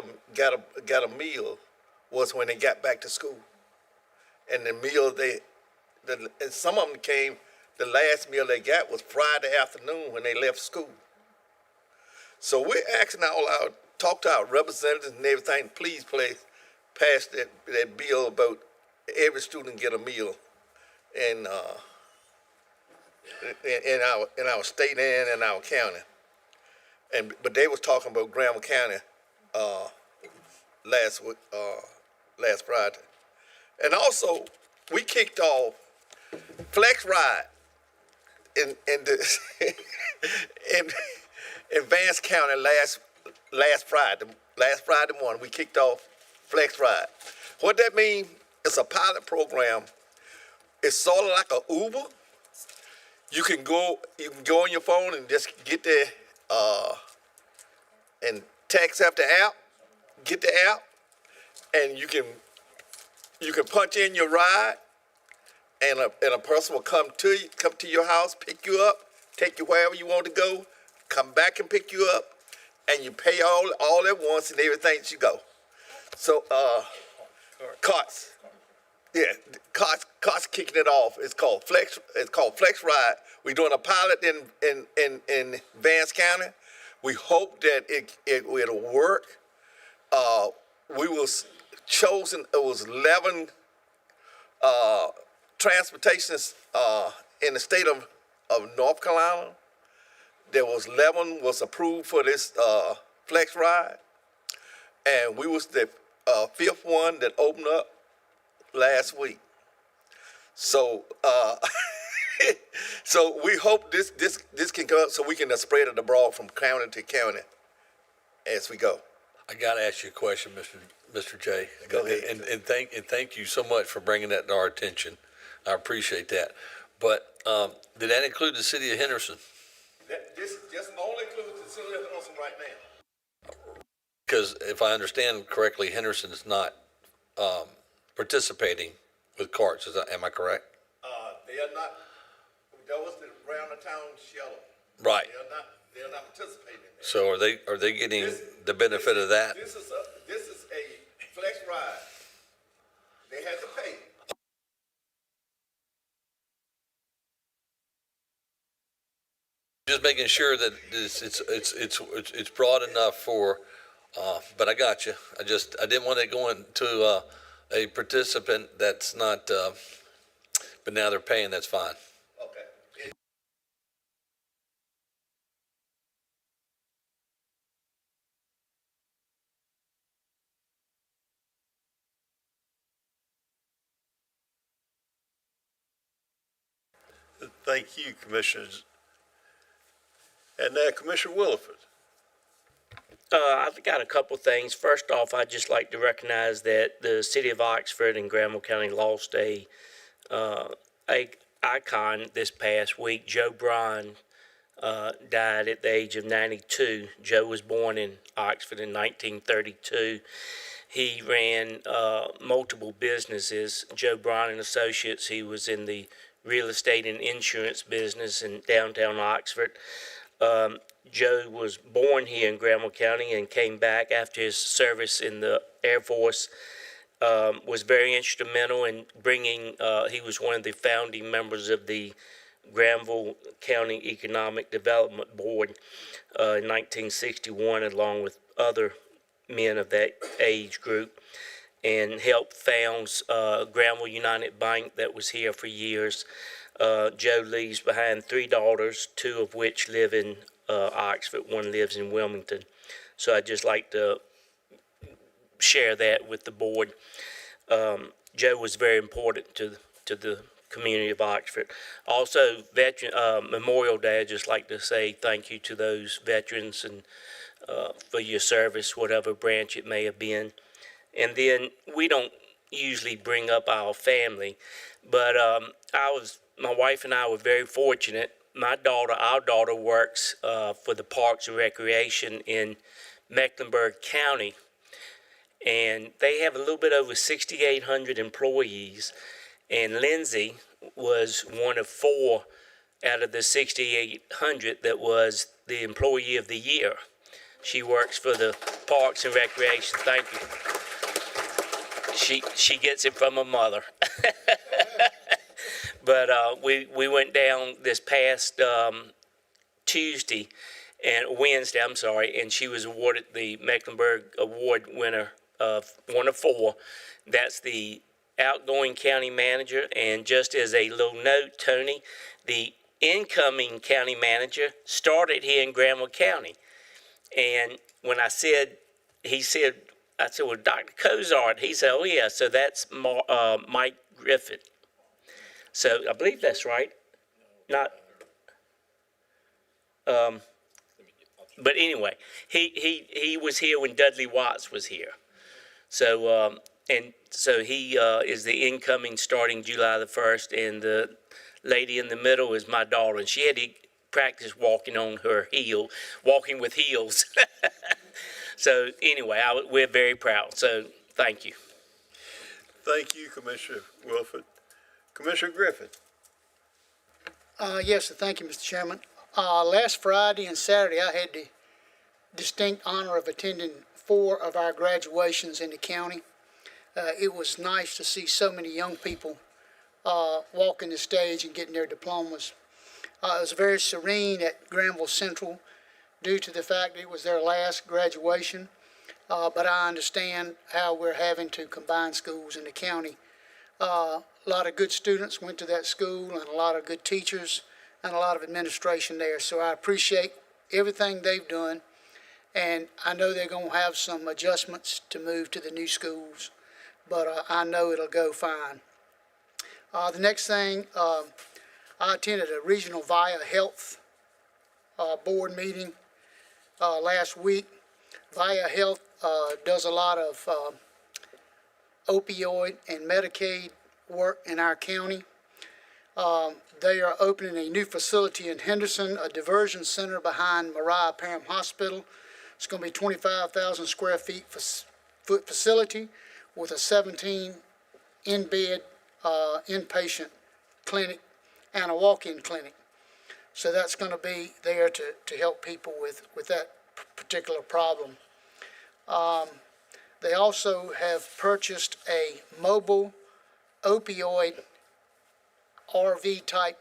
a meal was when they got back to school, and the meal and some of them came. The last meal they got was Friday afternoon when they left school. So we're asking talk to our representatives and everything. Please pass that bill about every student get a meal in our state and in our county. But they was talking about Granville County last Friday, and also we kicked off Flex Ride in Vance County last Friday morning. We kicked off Flex Ride. What that means? It's a pilot program. It's sort of like a Uber. You can go on your phone and just get there and text up the app, get the app, and you can punch in your ride, and a person will come to your house, pick you up, take you wherever you want to go, come back and pick you up, and you pay all at once and everything that you go. So carts. Yeah, carts kicking it off. It's called Flex Ride. We're doing a pilot in Vance County. We hope that it'll work. We was chosen. It was 11 transportations in the state of North Carolina. There was 11 was approved for this Flex Ride, and we was the fifth one that opened up last week. So so we hope this can go so we can spread it abroad from county to county as we go. I got to ask you a question, Mr. J. Go ahead. And thank you so much for bringing that to our attention. I appreciate that. But did that include the city of Henderson? This just only includes the city of Henderson right now. Because if I understand correctly, Henderson is not participating with carts. Am I correct? They are not. That was the round the town shelter. Right. They are not participating in that. So are they getting the benefit of that? This is a Flex Ride. They had to pay. Just making sure that it's broad enough for. But I got you. I didn't want to go into a participant that's not. But now they're paying. That's fine. Okay. Thank you, Commissioners. And now Commissioner Williford. I've got a couple things. First off, I'd just like to recognize that the city of Oxford and Granville County lost a icon this past week. Joe Bryan died at the age of 92. Joe was born in Oxford in 1932. He ran multiple businesses. Joe Bryan and Associates. He was in the real estate and insurance business in downtown Oxford. Joe was born here in Granville County and came back after his service in the Air Force. Was very instrumental in bringing, he was one of the founding members of the Granville County Economic Development Board in 1961, along with other men of that age group, and helped found Granville United Bank that was here for years. Joe leaves behind 3 daughters, 2 of which live in Oxford, 1 lives in Wilmington. So I'd just like to share that with the board. Joe was very important to the community of Oxford. Also, Memorial Day, I'd just like to say thank you to those veterans and for your service, whatever branch it may have been. And then we don't usually bring up our family, but my wife and I were very fortunate. Our daughter works for the Parks and Recreation in Mecklenburg County, and they have a little bit over 6,800 employees, and Lindsay was one of 4 out of the 6,800 that was the Employee of the Year. She works for the Parks and Recreation. Thank you. She gets it from her mother. But we went down this past Wednesday, and she was awarded the Mecklenburg Award winner of 1 of 4. That's the outgoing county manager. And just as a little note, Tony, the incoming county manager started here in Granville County. And when I said, well, Dr. Cozart, he said, oh yeah, so that's Mike Griffith. So I believe that's right. But anyway, he was here when Dudley Watts was here. So he is the incoming starting July the 1st, and the lady in the middle is my daughter, and she had to practice walking with heels. So anyway, we're very proud. So thank you. Thank you, Commissioner Wilford. Commissioner Griffin. Yes, thank you, Mr. Chairman. Last Friday and Saturday, I had the distinct honor of attending 4 of our graduations in the county. It was nice to see so many young people walking the stage and getting their diplomas. It was very serene at Granville Central due to the fact that it was their last graduation. But I understand how we're having to combine schools in the county. A lot of good students went to that school, and a lot of good teachers and a lot of administration there. So I appreciate everything they've done, and I know they're going to have some adjustments to move to the new schools, but I know it'll go fine. The next thing, I attended a regional VIA Health board meeting last week. VIA Health does a lot of opioid and Medicaid work in our county. They are opening a new facility in Henderson, a diversion center behind Mariah Parham Hospital. It's going to be 25,000 square foot facility with a 17 in-bed inpatient clinic and a walk-in clinic. So that's going to be there to help people with that particular problem. They also have purchased a mobile opioid RV type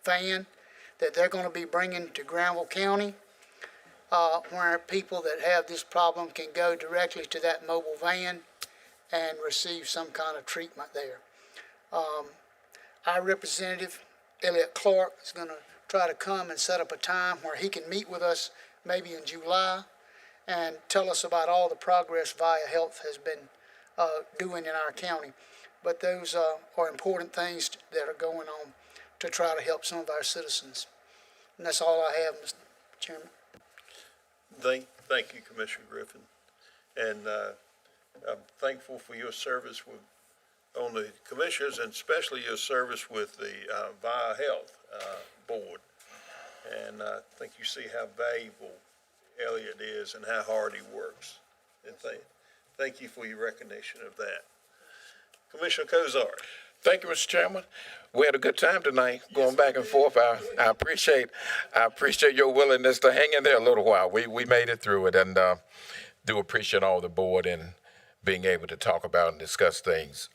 van that they're going to be bringing to Granville County, where people that have this problem can go directly to that mobile van and receive some kind of treatment there. Our representative, Elliot Clark, is going to try to come and set up a time where he can meet with us maybe in July and tell us about all the progress VIA Health has been doing in our county. But those are important things that are going on to try to help some of our citizens. And that's all I have, Mr. Chairman. Thank you, Commissioner Griffin. And I'm thankful for your service on the commissioners, and especially your service with the VIA Health Board. And I think you see how valuable Elliot is and how hard he works. And thank you for your recognition of that. Commissioner Cozart. Thank you, Mr. Chairman. We had a good time tonight, going back and forth. I appreciate your willingness to hang in there a little while. We made it through it, and do appreciate all the board and being able to talk about and discuss things.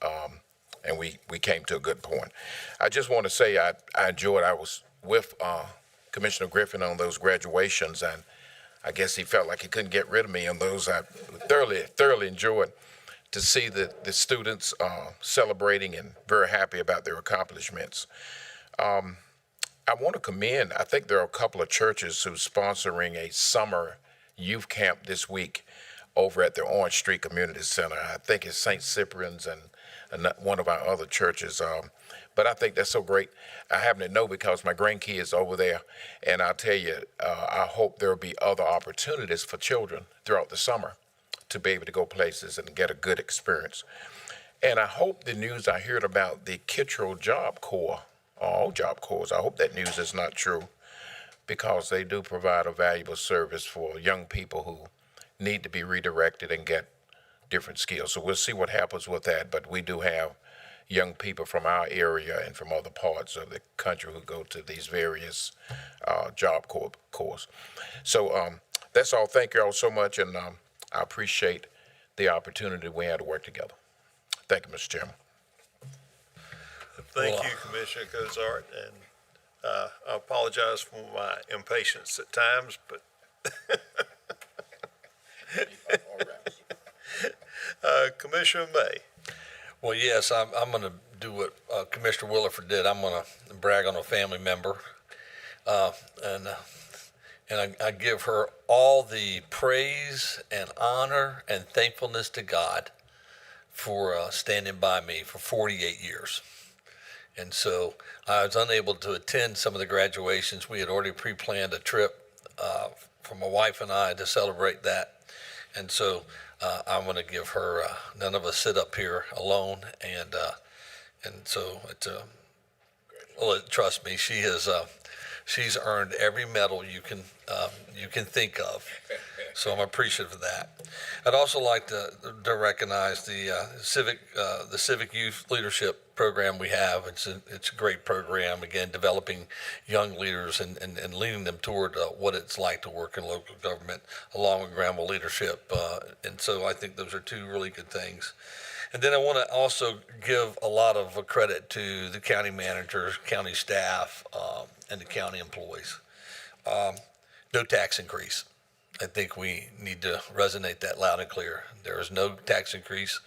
And we came to a good point. I just want to say I enjoyed. I was with Commissioner Griffin on those graduations, and I guess he felt like he couldn't get rid of me on those. I thoroughly enjoyed to see the students celebrating and very happy about their accomplishments. I want to commend, I think there are a couple of churches who's sponsoring a summer youth camp this week over at the Orange Street Community Center. I think it's St. Cyprian's and one of our other churches. But I think that's so great. I happen to know because my grandkids over there, and I'll tell you, I hope there'll be other opportunities for children throughout the summer to be able to go places and get a good experience. And I hope the news I heard about the Kittrell Job Corps, all Job Corps, I hope that news is not true, because they do provide a valuable service for young people who need to be redirected and get different skills. So we'll see what happens with that, but we do have young people from our area and from other parts of the country who go to these various Job Corps. So that's all. Thank you all so much, and I appreciate the opportunity we had to work together. Thank you, Mr. Chairman. Thank you, Commissioner Cozart, and I apologize for my impatience at times, but Commissioner May. Well, yes, I'm going to do what Commissioner Williford did. I'm going to brag on a family member, and I give her all the praise and honor and thankfulness to God for standing by me for 48 years. And so I was unable to attend some of the graduations. We had already pre-planned a trip for my wife and I to celebrate that. And so I'm going to give her, none of us sit up here alone. And so it's trust me, she has, she's earned every medal you can think of. So I'm appreciative of that. I'd also like to recognize the Civic Youth Leadership program we have. It's a great program, again, developing young leaders and leading them toward what it's like to work in local government along with Granville leadership. And so I think those are two really good things. And then I want to also give a lot of credit to the county managers, county staff, and the county employees. No tax increase. I think we need to resonate that loud and clear. There is no tax increase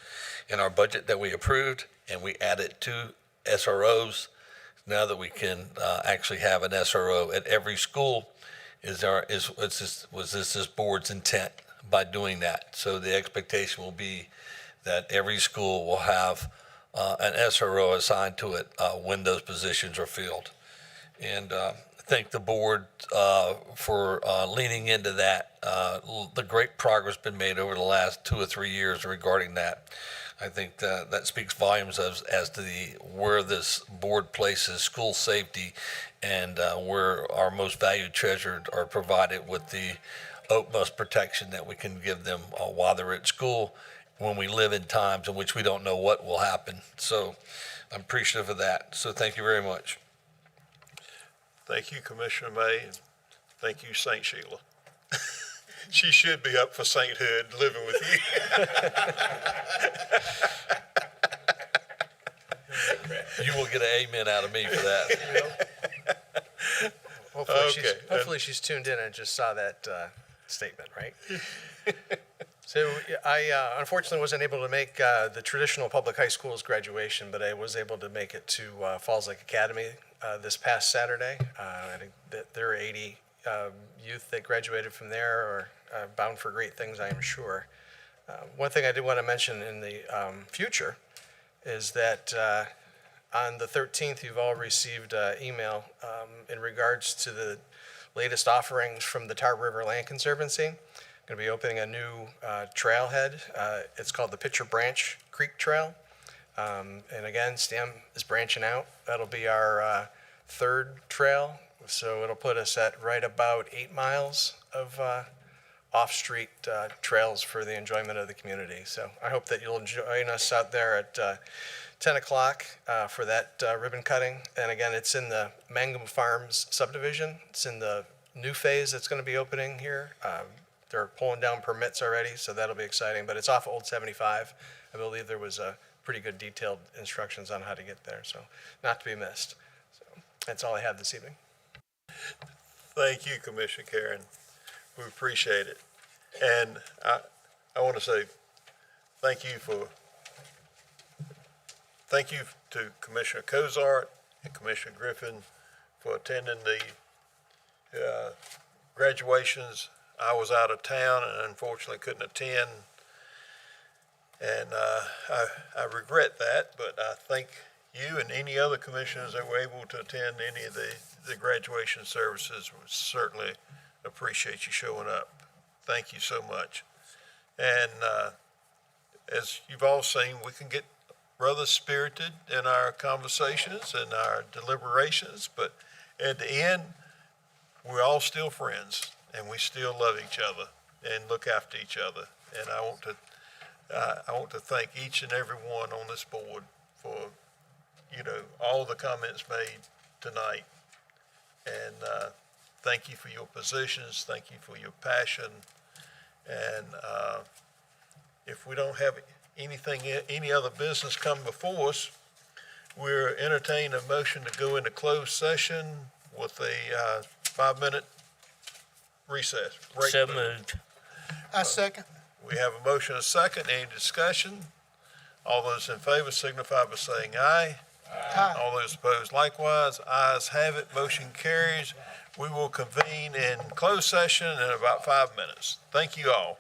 in our budget that we approved, and we added 2 SROs. Now that we can actually have an SRO at every school was this board's intent by doing that. So the expectation will be that every school will have an SRO assigned to it when those positions are filled. And thank the board for leaning into that. The great progress been made over the last 2 or 3 years regarding that. I think that speaks volumes as to where this board places school safety and where our most valued treasures are provided with the utmost protection that we can give them while they're at school, when we live in times in which we don't know what will happen. So I'm appreciative of that. So thank you very much. Thank you, Commissioner May, and thank you, St. Sheila. She should be up for sainthood living with you. You will get an amen out of me for that. Hopefully she's tuned in and just saw that statement, right? So I unfortunately wasn't able to make the traditional public high school's graduation, but I was able to make it to Falls Lake Academy this past Saturday. I think that there are 80 youth that graduated from there are bound for great things, I am sure. One thing I did want to mention in the future is that on the 13th, you've all received email in regards to the latest offerings from the Tar River Land Conservancy. Going to be opening a new trailhead. It's called the Pitcher Branch Creek Trail. And again, STEM is branching out. That'll be our third trail. So it'll put us at right about 8 miles of off-street trails for the enjoyment of the community. So I hope that you'll join us out there at 10 o'clock for that ribbon cutting. And again, it's in the Mangum Farms subdivision. It's in the new phase that's going to be opening here. They're pulling down permits already, so that'll be exciting. But it's off Old 75. I believe there was pretty good detailed instructions on how to get there, so not to be missed. So that's all I have this evening. Thank you, Commissioner Karen. We appreciate it. And I want to say thank you to Commissioner Cozart and Commissioner Griffin for attending the graduations. I was out of town and unfortunately couldn't attend. And I regret that, but I thank you and any other commissioners that were able to attend any of the graduation services. We certainly appreciate you showing up. Thank you so much. And as you've all seen, we can get rather spirited in our conversations and our deliberations, but at the end, we're all still friends and we still love each other and look after each other. And I want to thank each and every one on this board for, all the comments made tonight. And thank you for your positions. Thank you for your passion. And if we don't have any other business come before us, we're entertaining a motion to go into closed session with a 5-minute recess. Break. So moved. I second. We have a motion, a second. Any discussion? All those in favor signify by saying aye. Aye. All those opposed likewise. Ayes have it. Motion carries. We will convene in closed session in about 5 minutes. Thank you all.